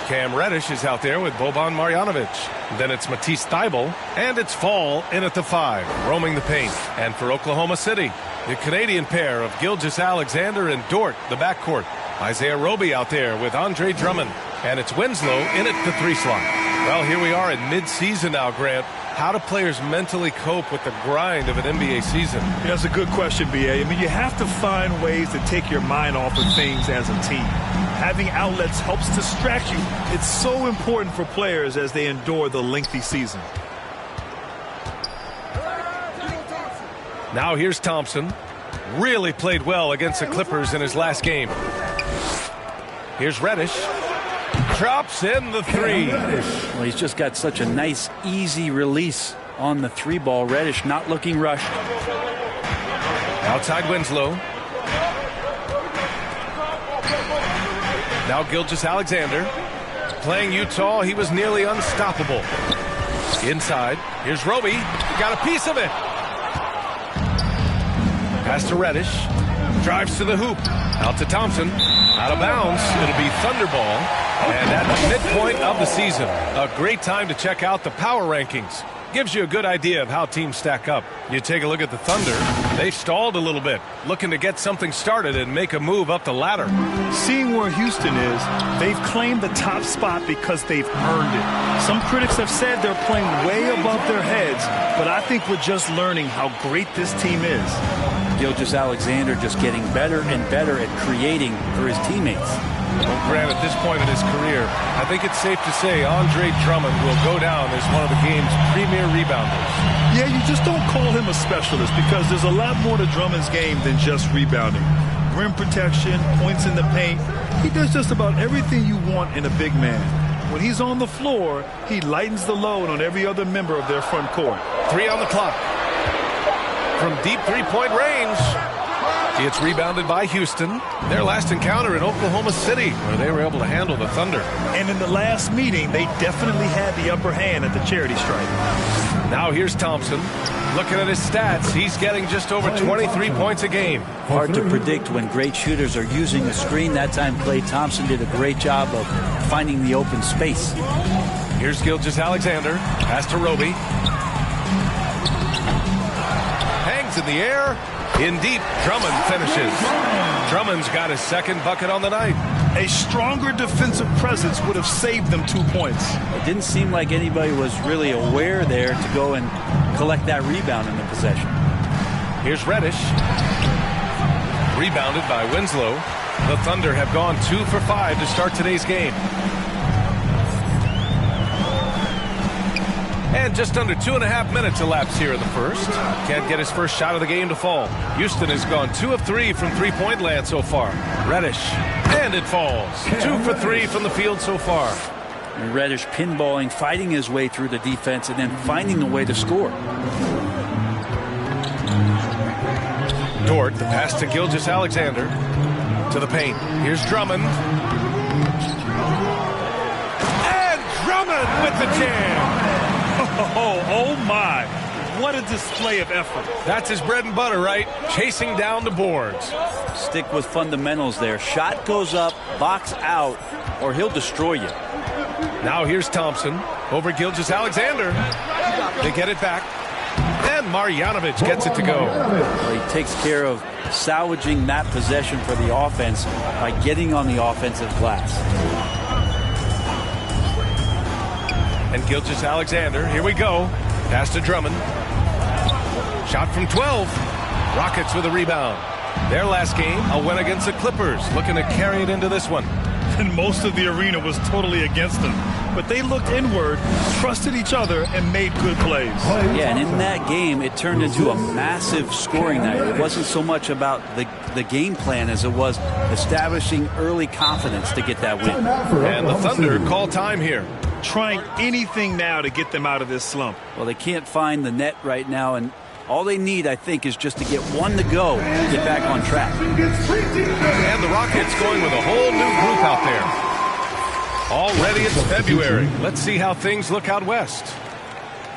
Cam Reddish is out there with Boban Marjanovic. Then it's Matisse Thybulle, and it's Fall in at the 5, roaming the paint. And for Oklahoma City, the Canadian pair of Gilgeous-Alexander and Dort, the backcourt. Isaiah Roby out there with Andre Drummond. And it's Winslow in at the 3 slot. Well, here we are in mid-season now, Grant. How do players mentally cope with the grind of an NBA season? Yeah, that's a good question, B.A. I mean, you have to find ways to take your mind off of things as a team. Having outlets helps distract you. It's so important for players as they endure the lengthy season. Now here's Thompson. Really played well against the Clippers in his last game. Here's Reddish. Drops in the 3. Well, he's just got such a nice, easy release on the 3 ball. Reddish not looking rushed. Outside Winslow. Now Gilgeous-Alexander. Playing Utah, he was nearly unstoppable. Inside, here's Roby. Got a piece of it. Pass to Reddish. Drives to the hoop. Out to Thompson. Out of bounds. It'll be Thunderball. And at the midpoint of the season, a great time to check out the power rankings. Gives you a good idea of how teams stack up. You take a look at the Thunder. They've stalled a little bit, looking to get something started and make a move up the ladder. Seeing where Houston is, they've claimed the top spot because they've earned it. Some critics have said they're playing way above their heads, but I think we're just learning how great this team is. Gilgeous-Alexander just getting better and better at creating for his teammates. Well, Grant, at this point in his career, I think it's safe to say Andre Drummond will go down as one of the game's premier rebounders. Yeah, you just don't call him a specialist because there's a lot more to Drummond's game than just rebounding. Rim protection, points in the paint. He does just about everything you want in a big man. When he's on the floor, he lightens the load on every other member of their front court. 3 on the clock. From deep three-point range. It's rebounded by Houston. Their last encounter in Oklahoma City, where they were able to handle the Thunder. And in the last meeting, they definitely had the upper hand at the charity stripe. Now here's Thompson. Looking at his stats, he's getting just over 23 points a game. Hard to predict when great shooters are using the screen. That time, Klay Thompson did a great job of finding the open space. Here's Gilgeous-Alexander. Pass to Roby. Hangs in the air. In deep, Drummond finishes. Drummond's got his second bucket on the night. A stronger defensive presence would have saved them 2 points. It didn't seem like anybody was really aware there to go and collect that rebound in the possession. Here's Reddish. Rebounded by Winslow. The Thunder have gone 2 for 5 to start today's game. And just under 2.5 minutes elapsed here in the first. Can't get his first shot of the game to fall. Houston has gone 2 of 3 from three-point land so far. Reddish, and it falls. 2 for 3 from the field so far. And Reddish pinballing, fighting his way through the defense, and then finding a way to score. Dort, the pass to Gilgeous-Alexander. To the paint. Here's Drummond. And Drummond with the jam. Oh my. What a display of effort. That's his bread and butter, right? Chasing down the boards. Stick with fundamentals there. Shot goes up, box out, or he'll destroy you. Now here's Thompson over Gilgeous-Alexander. They get it back. And Marjanovic gets it to go. Well, he takes care of salvaging that possession for the offense by getting on the offensive glass. And Gilgeous-Alexander, here we go. Pass to Drummond. Shot from 12. Rockets with a rebound. Their last game, a win against the Clippers, looking to carry it into this one. And most of the arena was totally against them. But they looked inward, trusted each other, and made good plays. Yeah, and in that game, it turned into a massive scoring night. It wasn't so much about the game plan as it was establishing early confidence to get that win. And the Thunder call time here. Trying anything now to get them out of this slump. Well, they can't find the net right now, and all they need, I think, is just to get one to go and get back on track. And the Rockets going with a whole new group out there. Already it's February. Let's see how things look out west.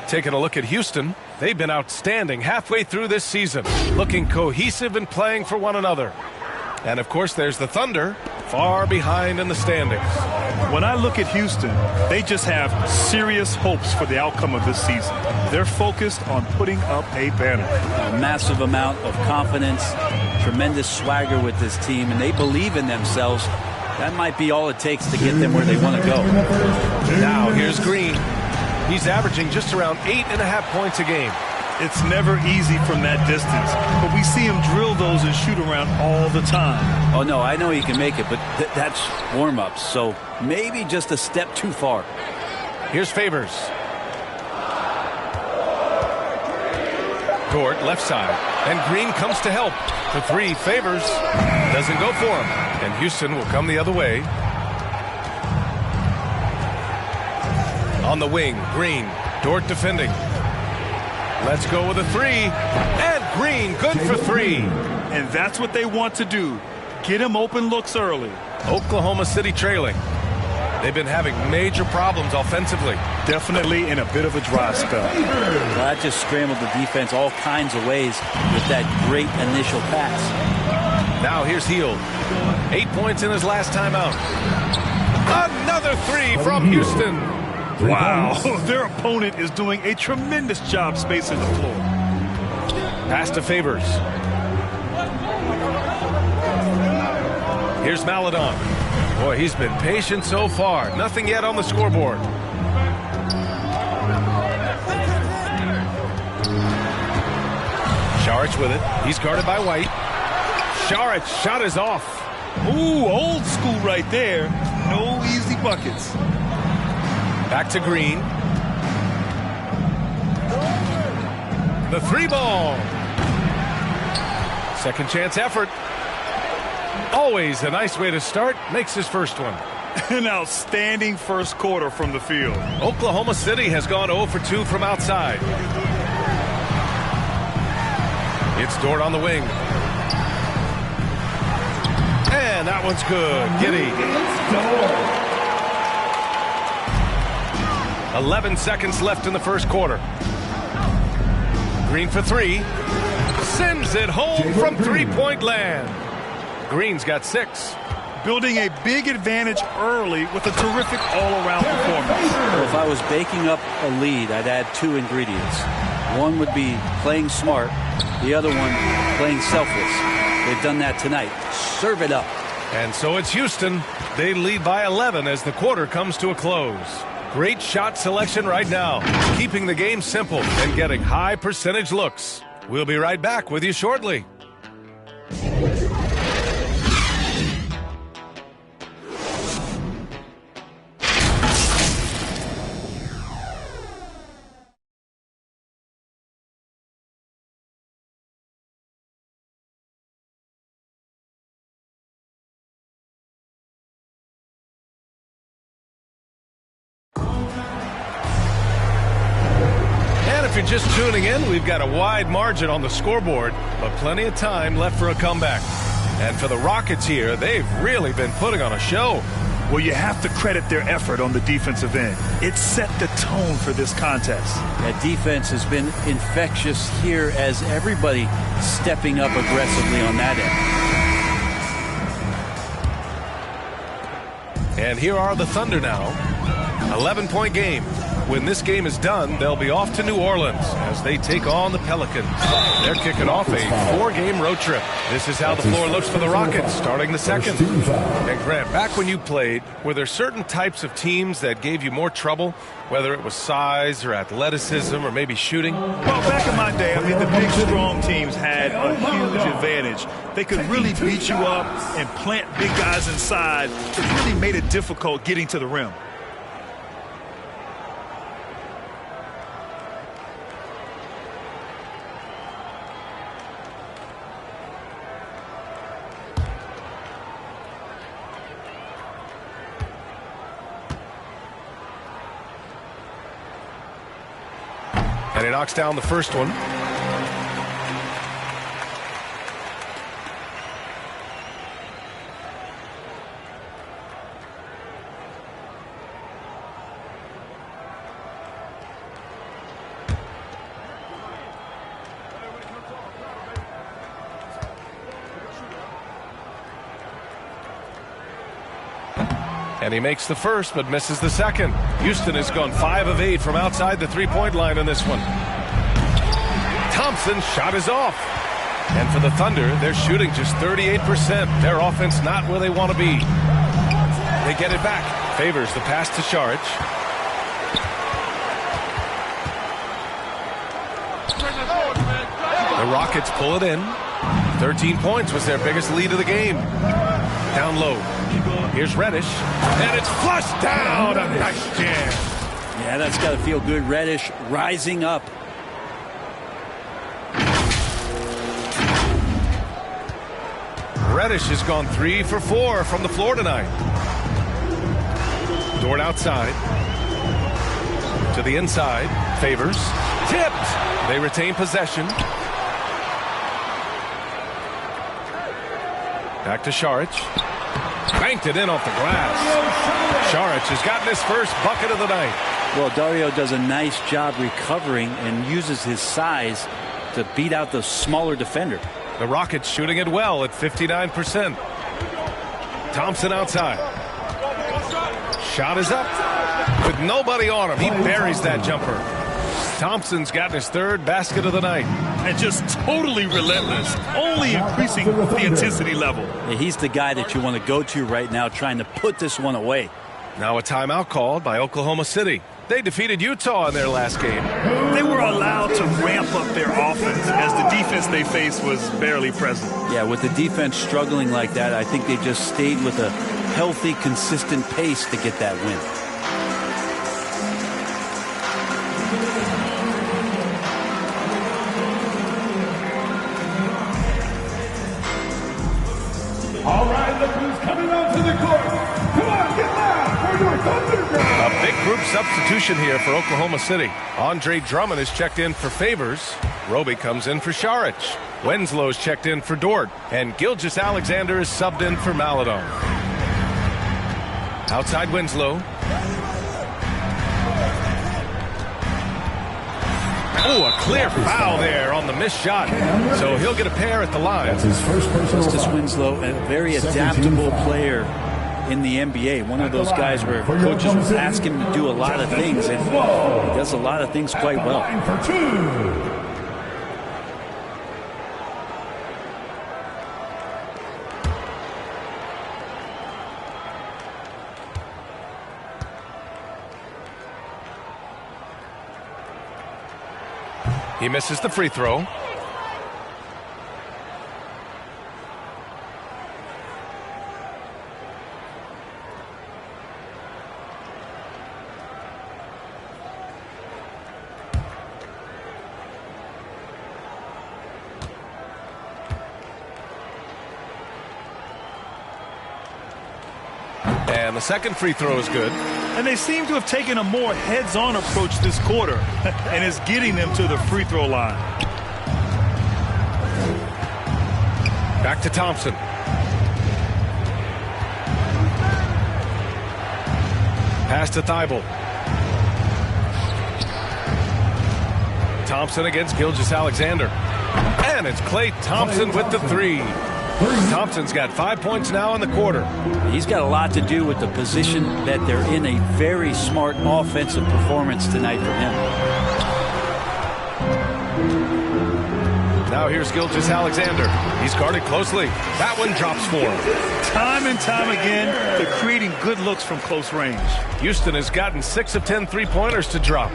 Taking a look at Houston, they've been outstanding halfway through this season, looking cohesive and playing for one another. And, of course, there's the Thunder, far behind in the standings. When I look at Houston, they just have serious hopes for the outcome of this season. They're focused on putting up a banner. A massive amount of confidence, tremendous swagger with this team, and they believe in themselves. That might be all it takes to get them where they want to go. Now, here's Green. He's averaging just around 8.5 points a game. It's never easy from that distance, but we see him drill those and shoot around all the time. Oh, no, I know he can make it, but that's warm-ups, so maybe just a step too far. Here's Favors. Dort, left side, and Green comes to help. The three, Favors, doesn't go for him, and Houston will come the other way. On the wing, Green, Dort defending. Let's go with a three, and Green good for three. And that's what they want to do. Get him open looks early. Oklahoma City trailing. They've been having major problems offensively. Definitely in a bit of a dry spell. Well, that just scrambled the defense all kinds of ways with that great initial pass. Now here's Hield. 8 points in his last time out. Another three from Houston. Wow, their opponent is doing a tremendous job spacing the floor. Pass to Favors. Here's Maledon. Boy, he's been patient so far. Nothing yet on the scoreboard. Saric with it. He's guarded by White. Saric shot is off. Ooh, old school right there. No easy buckets. Back to Green. The three ball. Second chance effort. Always a nice way to start. Makes his first one. An outstanding first quarter from the field. Oklahoma City has gone 0 for 2 from outside. It's Dort on the wing. And that one's good. Giddey. 11 seconds left in the first quarter. Green for three. Sends it home from three-point land. Green's got 6. Building a big advantage early with a terrific all-around performance. Well, if I was baking up a lead, I'd add 2 ingredients. One would be playing smart. The other one, playing selfless. They've done that tonight. Serve it up. And so it's Houston. They lead by 11 as the quarter comes to a close. Great shot selection right now, keeping the game simple and getting high percentage looks. We'll be right back with you shortly. If you're just tuning in, we've got a wide margin on the scoreboard, but plenty of time left for a comeback. And for the Rockets here, they've really been putting on a show. Well, you have to credit their effort on the defensive end. It set the tone for this contest. That defense has been infectious here as everybody stepping up aggressively on that end. And here are the Thunder now. 11-point game. When this game is done, they'll be off to New Orleans as they take on the Pelicans. They're kicking off a 4-game road trip. This is how the floor looks for the Rockets starting the second. And Grant, back when you played, were there certain types of teams that gave you more trouble, whether it was size or athleticism or maybe shooting? Well, back in my day, I mean, the big, strong teams had a huge advantage. They could really beat you up and plant big guys inside. It really made it difficult getting to the rim. And he knocks down the first one. And he makes the first, but misses the second. Houston has gone 5 of 8 from outside the three-point line in this one. Thompson's shot is off. And for the Thunder, they're shooting just 38%. Their offense not where they want to be. They get it back. Favors the pass to Šarić. The Rockets pull it in. 13 points was their biggest lead of the game. Down low. Here's Reddish, and it's flushed down. A nice jam. Yeah, that's got to feel good. Reddish rising up. Reddish has gone 3 for 4 from the floor tonight. Dort outside. To the inside. Favors. Tipped. They retain possession. Back to Šarić. Banked it in off the glass. Šarić has gotten his first bucket of the night. Well, Dario does a nice job recovering and uses his size to beat out the smaller defender. The Rockets shooting it well at 59%. Thompson outside. Shot is up with nobody on him. He buries that jumper. Thompson's gotten his third basket of the night. And just totally relentless, only increasing the intensity level. Yeah, he's the guy that you want to go to right now, trying to put this one away. Now a timeout called by Oklahoma City. They defeated Utah in their last game. They were allowed to ramp up their offense as the defense they faced was barely present. Yeah, with the defense struggling like that, I think they just stayed with a healthy, consistent pace to get that win. All right, look who's coming onto the court. Come on, get loud for your Thunder. A big group substitution here for Oklahoma City. Andre Drummond is checked in for Favors. Roby comes in for Šarić. Winslow's checked in for Dort. And Gilgeous-Alexander is subbed in for Maledon. Outside Winslow. Oh, a clear foul there on the missed shot. So he'll get a pair at the line. Justice Winslow, a very adaptable player in the NBA. One of those guys where coaches will ask him to do a lot of things, and he does a lot of things quite well. He misses the free throw. And the second free throw is good. And they seem to have taken a more heads-on approach this quarter, and it's getting them to the free throw line. Back to Thompson. Pass to Thibault. Thompson against Gilgeous-Alexander. And it's Klay Thompson with the three. Thompson's got 5 points now in the quarter. He's got a lot to do with the position that they're in. A very smart offensive performance tonight from him. Now here's Gilgeous-Alexander. He's guarded closely. That one drops for him. Time and time again, they're creating good looks from close range. Houston has gotten 6 of 10 three-pointers to drop.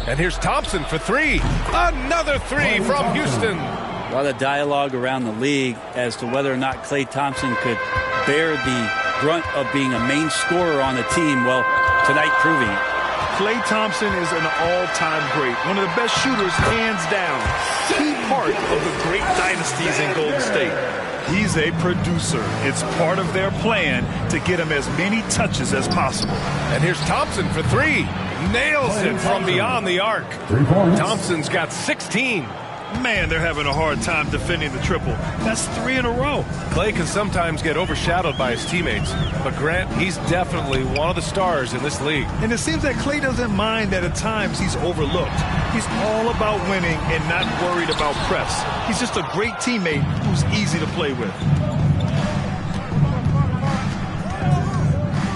And here's Thompson for 3. Another 3 from Houston. A lot of dialogue around the league as to whether or not Klay Thompson could bear the brunt of being a main scorer on the team. Well, tonight proving it. Klay Thompson is an all-time great. One of the best shooters, hands down. Key part of the great dynasties in Golden State. He's a producer. It's part of their plan to get him as many touches as possible. And here's Thompson for 3. Nails it from beyond the arc. Thompson's got 16. Man, they're having a hard time defending the triple. That's 3 in a row. Klay can sometimes get overshadowed by his teammates, but Grant, he's definitely one of the stars in this league. And it seems that Klay doesn't mind that at times he's overlooked. He's all about winning and not worried about press. He's just a great teammate who's easy to play with.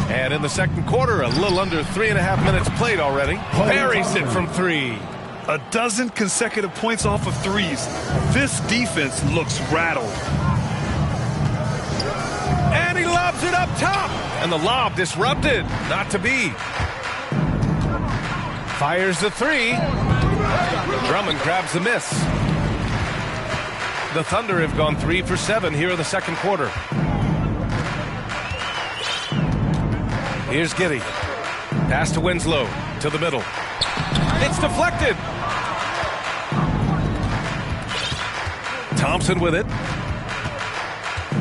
And in the second quarter, a little under 3.5 minutes played already. Buries it from 3. A dozen consecutive points off of threes. This defense looks rattled. And he lobs it up top. And the lob disrupted. Not to be. Fires the 3. Drummond grabs the miss. The Thunder have gone 3 for 7 here in the second quarter. Here's Giddey. Pass to Winslow. To the middle. It's deflected. Thompson with it.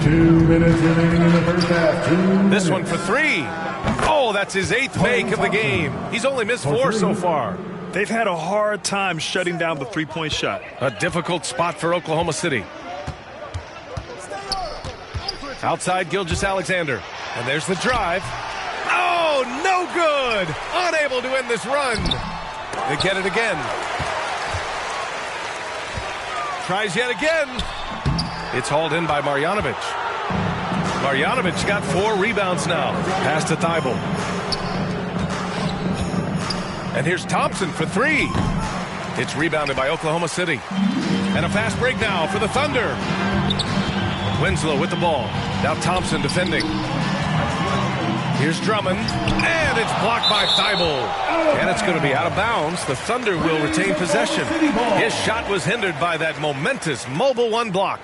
2 minutes remaining in the first half. This one for 3. Oh, that's his 8th make of the game. He's only missed 4 so far. They've had a hard time shutting down the three-point shot. A difficult spot for Oklahoma City. Outside Gilgeous-Alexander. And there's the drive. Oh, no good. Unable to end this run. They get it again. Tries yet again. It's hauled in by Marjanovic. Marjanovic got 4 rebounds now. Pass to Thibault. And here's Thompson for 3. It's rebounded by Oklahoma City. And a fast break now for the Thunder. Winslow with the ball. Now Thompson defending. Here's Drummond, and it's blocked by Thibault. And it's going to be out of bounds. The Thunder will retain possession. His shot was hindered by that momentous mobile 1 block.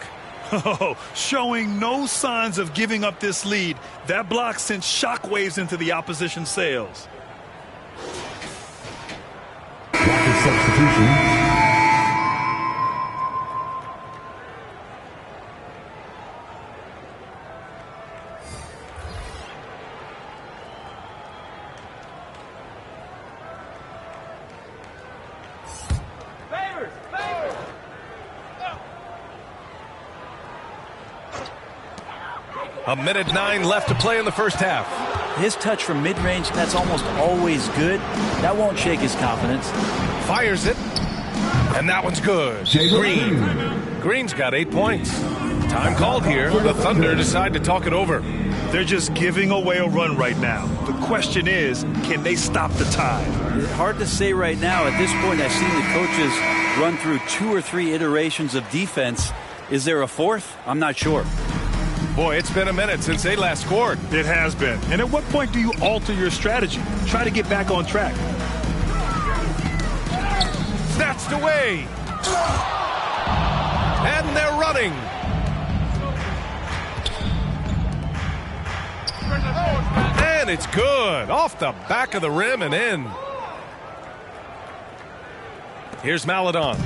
Oh, showing no signs of giving up this lead. That block sent shockwaves into the opposition sails. Substitution. A minute 9 left to play in the first half. His touch from mid-range, that's almost always good. That won't shake his confidence. Fires it. And that one's good. Green. Green's got 8 points. Time called here. The Thunder decide to talk it over. They're just giving away a run right now. The question is, can they stop the tide? It's hard to say right now. At this point, I've seen the coaches run through 2 or 3 iterations of defense. Is there a 4th? I'm not sure. Boy, it's been a minute since they last scored. It has been. And at what point do you alter your strategy? Try to get back on track. Snatched away. And they're running. And it's good. Off the back of the rim and in. Here's Maledon.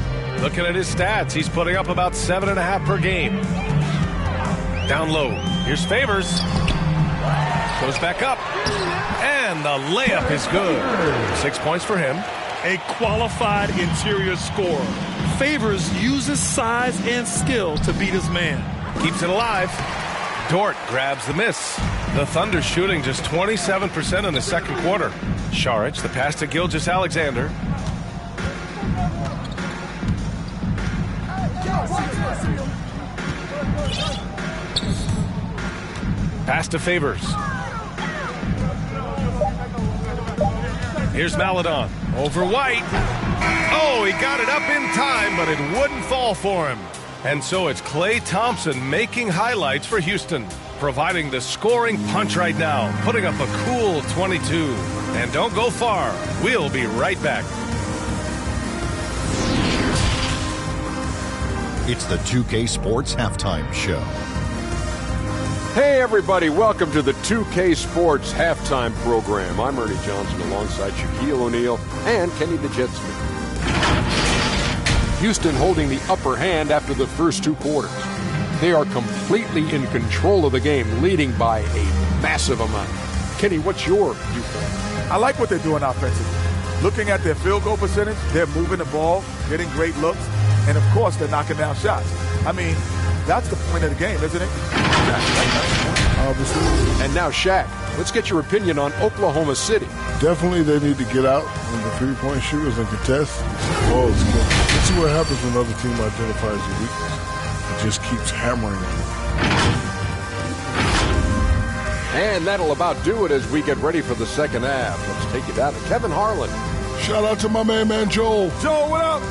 Looking at his stats, he's putting up about 7.5 per game. Down low. Here's Favors. Goes back up. And the layup is good. 6 points for him. A qualified interior scorer. Favors uses size and skill to beat his man. Keeps it alive. Dort grabs the miss. The Thunder shooting just 27% in the second quarter. Šarić, the pass to Gilgeous-Alexander. Pass to Favors. Here's Maladon. Over White. Oh, he got it up in time, but it wouldn't fall for him. And so it's Klay Thompson making highlights for Houston, providing the scoring punch right now, putting up a cool 22. And don't go far. We'll be right back. It's the 2K Sports Halftime Show. Hey everybody, welcome to the 2K Sports Halftime Program. I'm Ernie Johnson alongside Shaquille O'Neal and Kenny the Jet Smith. Houston holding the upper hand after the first 2 quarters. They are completely in control of the game, leading by a massive amount. Kenny, what's your viewpoint? I like what they're doing offensively. Looking at their field goal percentage, they're moving the ball, getting great looks, and of course they're knocking down shots. I mean, that's the point of the game, isn't it? Obviously. And now, Shaq, let's get your opinion on Oklahoma City. Definitely they need to get out on the three-point shooters and contest. Let's see what happens when another team identifies the weakness. It just keeps hammering them. And that'll about do it as we get ready for the second half. Let's take it down to Kevin Harlan. Shout out to my man Joel. Joel, what up?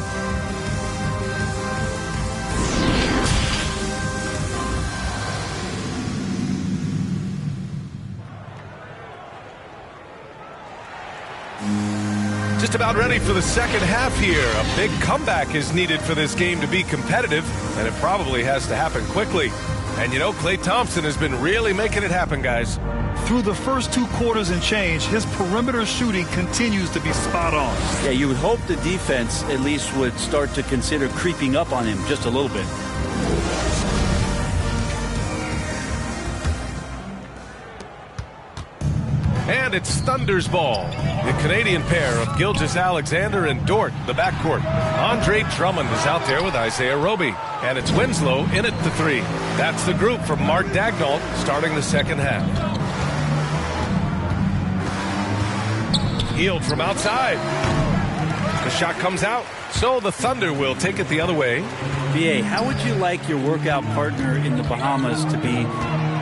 Just about ready for the second half here. A big comeback is needed for this game to be competitive, and it probably has to happen quickly. And you know, Klay Thompson has been really making it happen, guys. Through the first 2 quarters and change, his perimeter shooting continues to be spot on. Yeah, you would hope the defense at least would start to consider creeping up on him just a little bit. And it's Thunder's ball. The Canadian pair of Gilgeous-Alexander and Dort, the backcourt. Andre Drummond is out there with Isaiah Roby. And it's Winslow in at the 3. That's the group from Mark Daigneault starting the second half. Hield from outside. The shot comes out, so the Thunder will take it the other way. BA, how would you like your workout partner in the Bahamas to be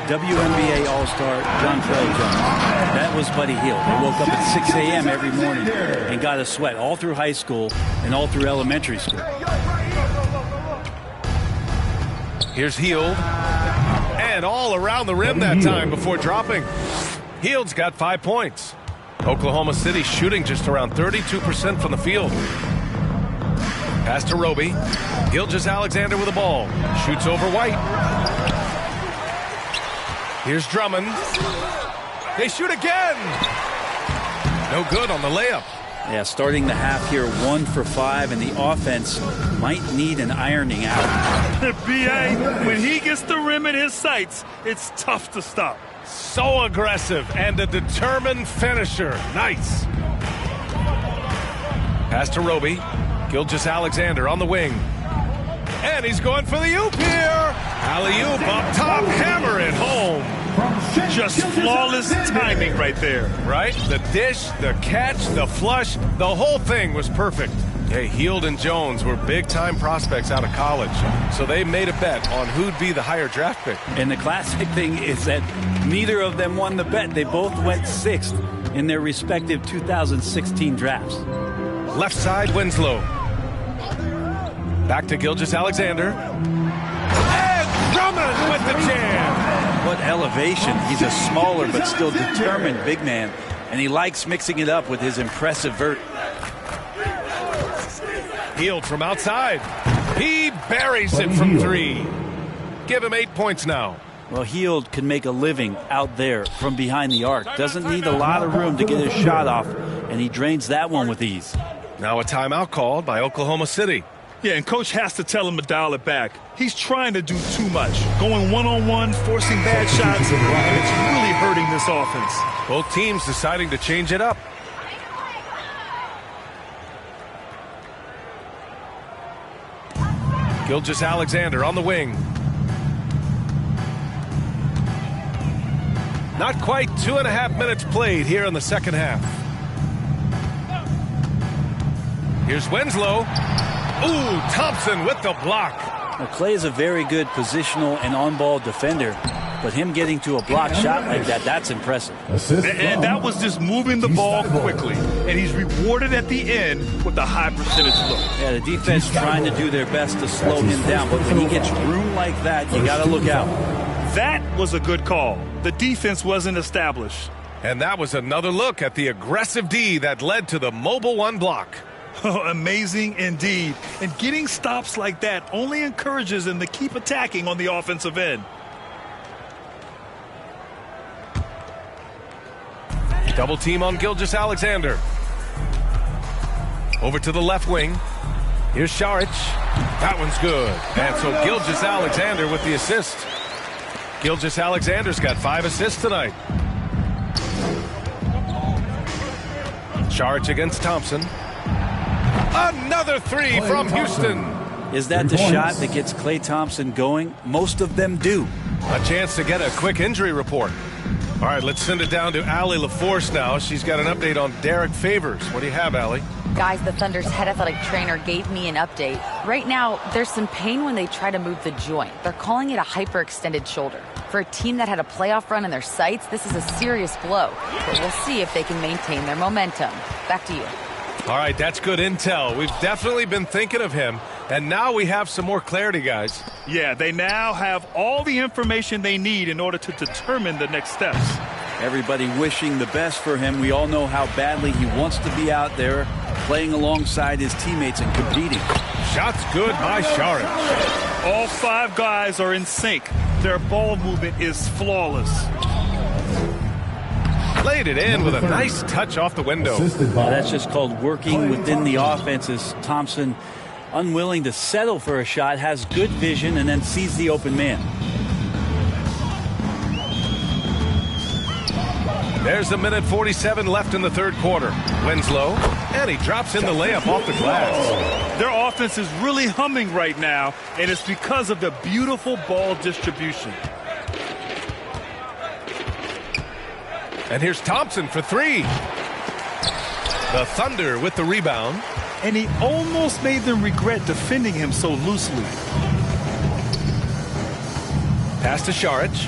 WNBA All-Star Jontrell Jones? That was Buddy Hield. They woke up at 6 a.m. every morning and got a sweat all through high school and all through elementary school. Here's Hield. And all around the rim that time before dropping. Hield's got 5 points. Oklahoma City shooting just around 32% from the field. Pass to Roby. Gilgeous-Alexander with the ball. Shoots over White. Here's Drummond. They shoot again. No good on the layup. Yeah, starting the half here 1 for 5, and the offense might need an ironing out. B.A., when he gets the rim in his sights, it's tough to stop. So aggressive and a determined finisher. Nice. Pass to Roby. Gilgeous-Alexander on the wing. And he's going for the oop here. Alley-oop up top. Hammer it home. Just flawless timing right there. Right? The dish, the catch, the flush. The whole thing was perfect. Hey, Hield and Jones were big-time prospects out of college, so they made a bet on who'd be the higher draft pick. And the classic thing is that neither of them won the bet. They both went 6th in their respective 2016 drafts. Left side, Winslow. Back to Gilgeous-Alexander. And Drummond with the jam. What elevation. He's a smaller but still determined big man, and he likes mixing it up with his impressive vert. Hield from outside. He buries it from 3. Give him 8 points now. Well, Hield can make a living out there from behind the arc. Doesn't need a lot of room to get his shot off, and he drains that one with ease. Now a timeout called by Oklahoma City. Yeah, and Coach has to tell him to dial it back. He's trying to do too much. Going one-on-one, forcing bad shots, and it's really hurting this offense. Both teams deciding to change it up. Gilgeous-Alexander on the wing. Not quite 2.5 minutes played here in the second half. Here's Winslow. Ooh, Thompson with the block. Now, Klay is a very good positional and on-ball defender, But him getting to a blocked shot like that, that's impressive. And that was just moving the ball quickly. And he's rewarded at the end with a high percentage look. Yeah, the defense trying to do their best to slow him down. But when he gets room like that, you got to look out. That was a good call. The defense wasn't established. And that was another look at the aggressive D that led to the mobile one block. Amazing indeed. And getting stops like that only encourages them to keep attacking on the offensive end. Double team on Gilgeous-Alexander. Over to the left wing. Here's Šarić. That one's good. And so Gilgeous-Alexander with the assist. Gilgeous-Alexander's got 5 assists tonight. Šarić against Thompson. Another 3 from Houston. Is that the shot that gets Klay Thompson going? Most of them do. A chance to get a quick injury report. All right, let's send it down to Allie LaForce now. She's got an update on Derek Favors. What do you have, Allie? Guys, the Thunder's head athletic trainer gave me an update. Right now, there's some pain when they try to move the joint. They're calling it a hyperextended shoulder. For a team that had a playoff run in their sights, this is a serious blow. But we'll see if they can maintain their momentum. Back to you. All right, that's good intel. We've definitely been thinking of him, and now we have some more clarity, guys. Yeah, they now have all the information they need in order to determine the next steps. Everybody wishing the best for him. We all know how badly he wants to be out there playing alongside his teammates and competing. Shots good by Šarić. All 5 guys are in sync. Their ball movement is flawless. Laid it in with a nice touch off the window. That's just called working within the offense. As Thompson, unwilling to settle for a shot, has good vision and then sees the open man. There's 1:47 left in the third quarter. Winslow, and he drops in the layup off the glass. Their offense is really humming right now, and it's because of the beautiful ball distribution. And here's Thompson for 3. The Thunder with the rebound. And he almost made them regret defending him so loosely. Pass to Šarić.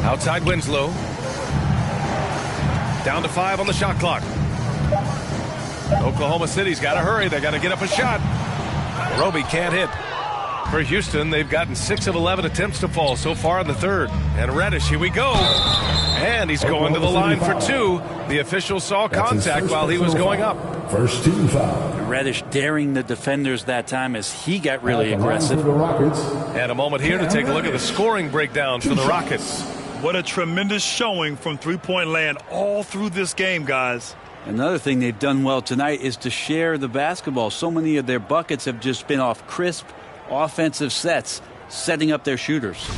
Outside Winslow. Down to 5 on the shot clock. Oklahoma City's got to hurry. They got to get up a shot. Roby can't hit. For Houston, they've gotten 6 of 11 attempts to fall so far in the third. And Reddish, here we go. And he's going to the line for 2. The official saw contact while he was going up. First team foul. Reddish daring the defenders that time as he got really aggressive. And a moment here to take a look at the scoring breakdown for the Rockets. What a tremendous showing from three-point land all through this game, guys. Another thing they've done well tonight is to share the basketball. So many of their buckets have just been off crisp offensive sets, setting up their shooters.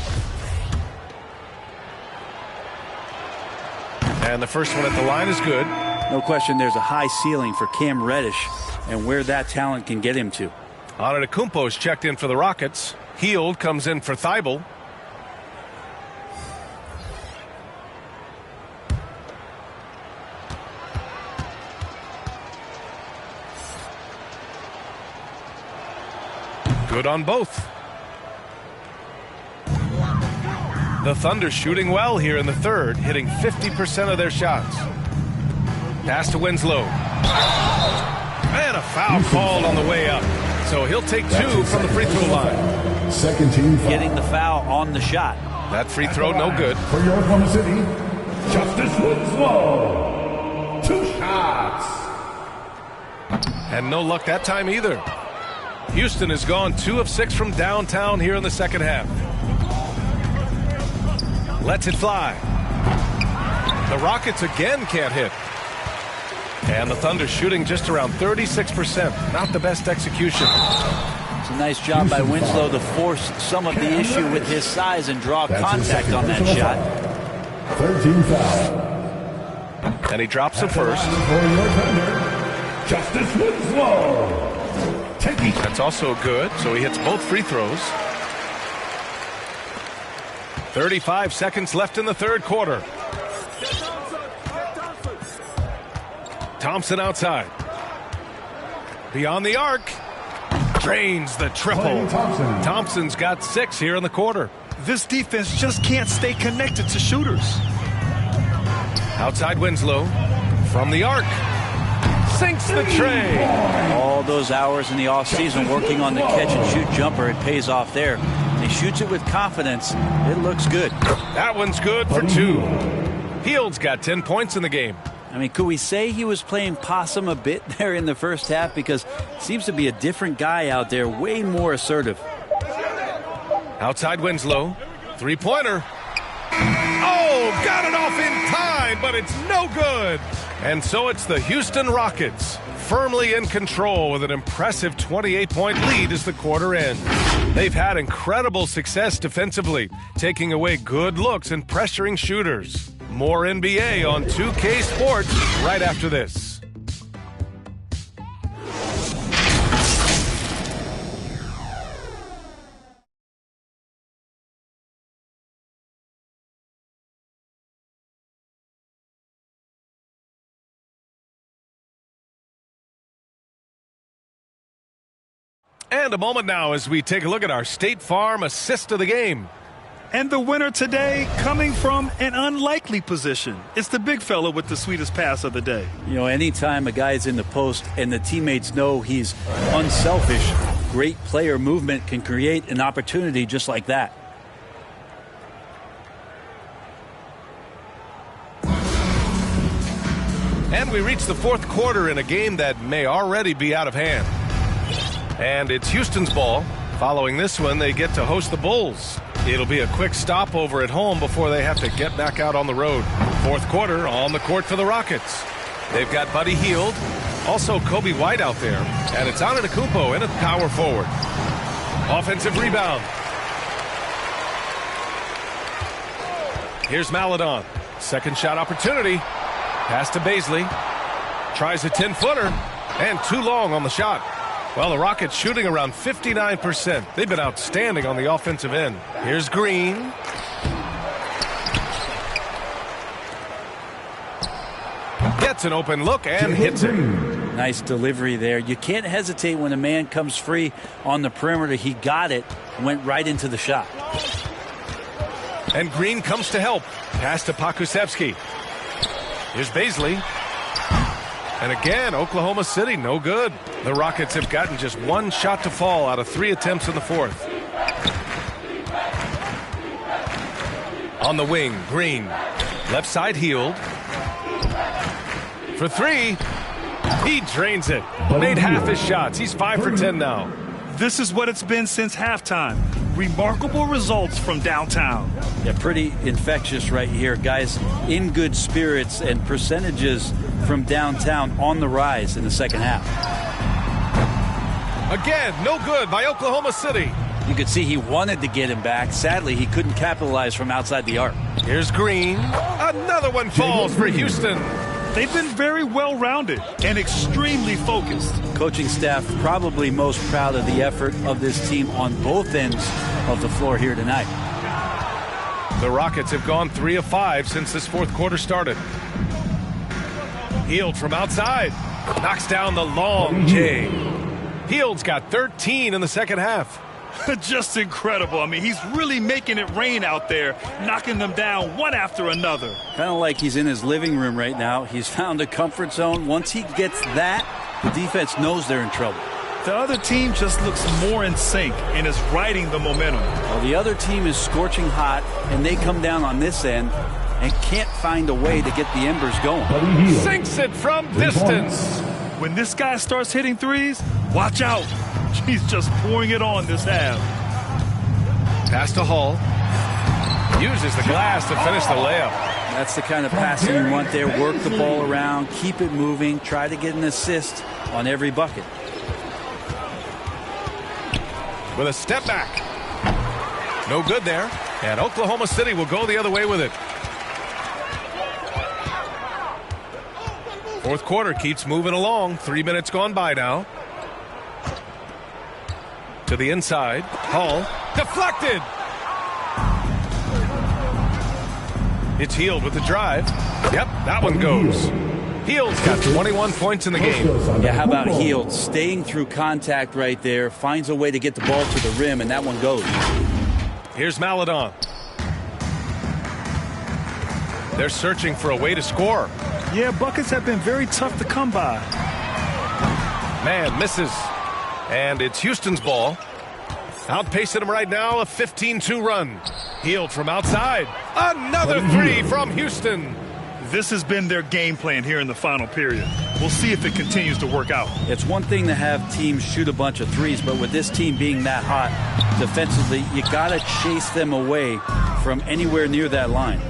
And the first one at the line is good. No question there's a high ceiling for Cam Reddish and where that talent can get him to. Antetokounmpo's checked in for the Rockets. Hield comes in for Thibault. Good on both. The Thunder shooting well here in the third, hitting 50% of their shots. Pass to Winslow. And a foul called on the way up. So he'll take 2 from the free throw line. Second team foul. Getting the foul on the shot. That free throw no good. For your Oklahoma City, Justice Winslow. 2 shots. And no luck that time either. Houston has gone 2 of 6 from downtown here in the second half. Lets it fly. The Rockets again can't hit. And the Thunder shooting just around 36%. Not the best execution. It's a nice job by Winslow to force some of the issue with his size and draw contact on that shot. 13 foul. And he drops it first. For your Thunder, Justice Winslow. That's also good, so he hits both free throws. 35 seconds left in the third quarter. Thompson outside. Beyond the arc. Drains the triple. Thompson's got 6 here in the quarter. This defense just can't stay connected to shooters. Outside Winslow from the arc. Sinks the tray. All those hours in the offseason working on the catch-and-shoot jumper, it pays off there. And he shoots it with confidence. It looks good. That one's good for 2. Hield's got 10 points in the game. I mean, could we say he was playing possum a bit there in the first half? Because seems to be a different guy out there, way more assertive. Outside Winslow. 3-pointer. Oh, got it off in time, but it's no good. And so it's the Houston Rockets, firmly in control with an impressive 28-point lead as the quarter ends. They've had incredible success defensively, taking away good looks and pressuring shooters. More NBA on 2K Sports right after this. And a moment now as we take a look at our State Farm assist of the game. And the winner today coming from an unlikely position. It's the big fella with the sweetest pass of the day. You know, anytime a guy's in the post and the teammates know he's unselfish, great player movement can create an opportunity just like that. And we reach the fourth quarter in a game that may already be out of hand. And it's Houston's ball. Following this one, they get to host the Bulls. It'll be a quick stopover at home before they have to get back out on the road. Fourth quarter on the court for the Rockets. They've got Buddy Hield, also Kobe White out there, and it's Antetokounmpo in at power forward. Offensive rebound. Here's Maledon. Second shot opportunity. Pass to Baisley. Tries a 10-footer, and too long on the shot. Well, the Rockets shooting around 59%. They've been outstanding on the offensive end. Here's Green. Gets an open look and hits it. Nice delivery there. You can't hesitate when a man comes free on the perimeter. He got it, went right into the shot. And Green comes to help. Pass to Pokusevski. Here's Baisley. And again, Oklahoma City, no good. The Rockets have gotten just one shot to fall out of 3 attempts in the fourth. On the wing, Green. Left side, Hield. For 3. He drains it. Made half his shots. He's 5 for 10 now. This is what it's been since halftime. Remarkable results from downtown. Yeah, pretty infectious right here. Guys in good spirits and percentages from downtown on the rise in the second half. Again, no good by Oklahoma City. You could see he wanted to get him back. Sadly, he couldn't capitalize from outside the arc. Here's Green. Another one falls for Houston. They've been very well-rounded and extremely focused. Coaching staff probably most proud of the effort of this team on both ends of the floor here tonight. The Rockets have gone 3 of 5 since this fourth quarter started. Hield from outside. Knocks down the long J. Hield's got 13 in the second half. Just incredible. I mean, he's really making it rain out there, knocking them down one after another. Kind of like he's in his living room right now. He's found a comfort zone. Once he gets that, the defense knows they're in trouble. The other team just looks more in sync and is riding the momentum. Well, the other team is scorching hot, and they come down on this end and can't find a way to get the embers going. Sinks it from distance. When this guy starts hitting threes, watch out. He's just pouring it on this half. Pass to Hall. Uses the glass to finish the layup. That's the kind of passing you want there. Work the ball around, keep it moving, try to get an assist on every bucket. With a step back. No good there. And Oklahoma City will go the other way with it. Fourth quarter keeps moving along. 3 minutes gone by now. To the inside. Hall. Deflected. It's Hield with the drive. Yep, that one goes. Hield's got 21 points in the game. Yeah, how about Hield staying through contact right there, finds a way to get the ball to the rim, and that one goes. Here's Maladon. They're searching for a way to score. Yeah, buckets have been very tough to come by. Man misses. And it's Houston's ball. Outpacing him right now, a 15-2 run. Hield from outside. Another three from Houston. This has been their game plan here in the final period. We'll see if it continues to work out. It's one thing to have teams shoot a bunch of threes, but with this team being that hot defensively, you got to chase them away from anywhere near that line.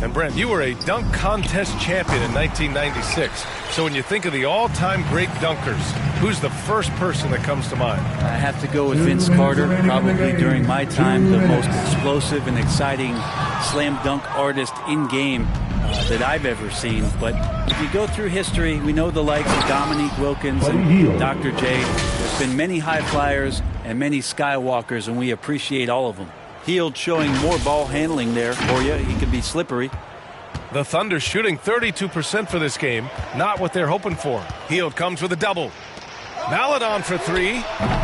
And Brent, you were a dunk contest champion in 1996. So when you think of the all-time great dunkers, who's the first person that comes to mind? I have to go with Vince Carter, probably during my time the most explosive and exciting slam dunk artist in game that I've ever seen. But if you go through history, we know the likes of Dominique Wilkins and Dr. J. There's been many high flyers and many skywalkers, and we appreciate all of them. Hield showing more ball handling there for you. He can be slippery. The Thunder shooting 32% for this game. Not what they're hoping for. Hield comes with a double. Maladon for three.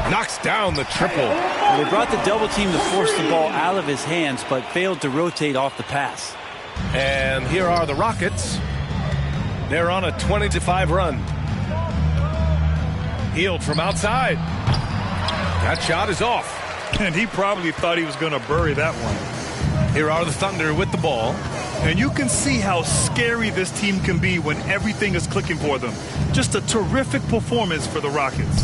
Knocks down the triple. Well, they brought the double team to force the ball out of his hands, but failed to rotate off the pass. And here are the Rockets. They're on a 20-5 run. Hield from outside. That shot is off. And he probably thought he was going to bury that one. Here are the Thunder with the ball. And you can see how scary this team can be when everything is clicking for them. Just a terrific performance for the Rockets.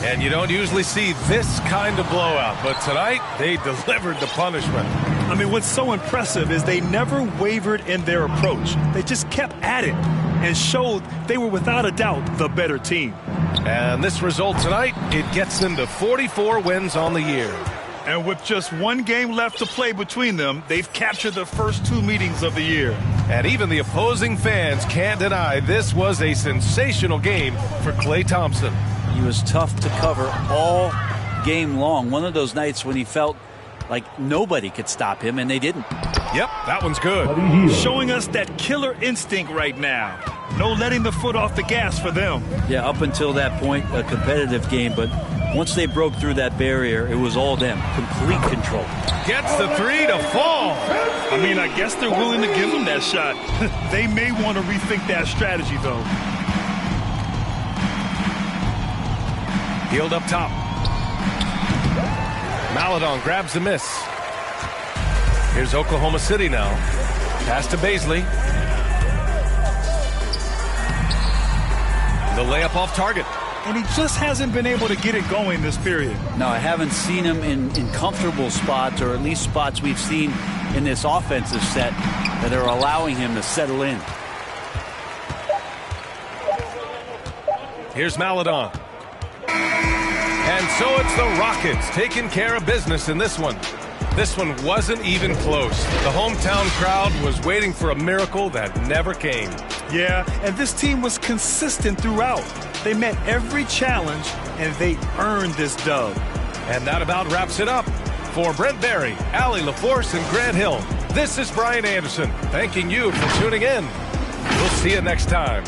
And you don't usually see this kind of blowout, but tonight they delivered the punishment. I mean, what's so impressive is they never wavered in their approach. They just kept at it and showed they were without a doubt the better team. And this result tonight, it gets them to 44 wins on the year. And with just one game left to play between them, they've captured the first two meetings of the year. And even the opposing fans can't deny this was a sensational game for Klay Thompson. He was tough to cover all game long. One of those nights when he felt like nobody could stop him, and they didn't. Yep, that one's good. Showing us that killer instinct right now. No letting the foot off the gas for them. Yeah, up until that point, a competitive game, but once they broke through that barrier, it was all them. Complete control. Gets the three to fall. I mean, I guess they're willing to give him that shot. They may want to rethink that strategy, though. Hield up top. Maladon grabs the miss. Here's Oklahoma City now. Pass to Baisley. The layup off target. And he just hasn't been able to get it going this period. No, I haven't seen him in comfortable spots, or at least spots we've seen in this offensive set that are allowing him to settle in. Here's Maladon. And so it's the Rockets taking care of business in this one. This one wasn't even close. The hometown crowd was waiting for a miracle that never came. Yeah, and this team was consistent throughout. They met every challenge, and they earned this dub. And that about wraps it up. For Brent Barry, Allie LaForce, and Grant Hill, this is Brian Anderson, thanking you for tuning in. We'll see you next time.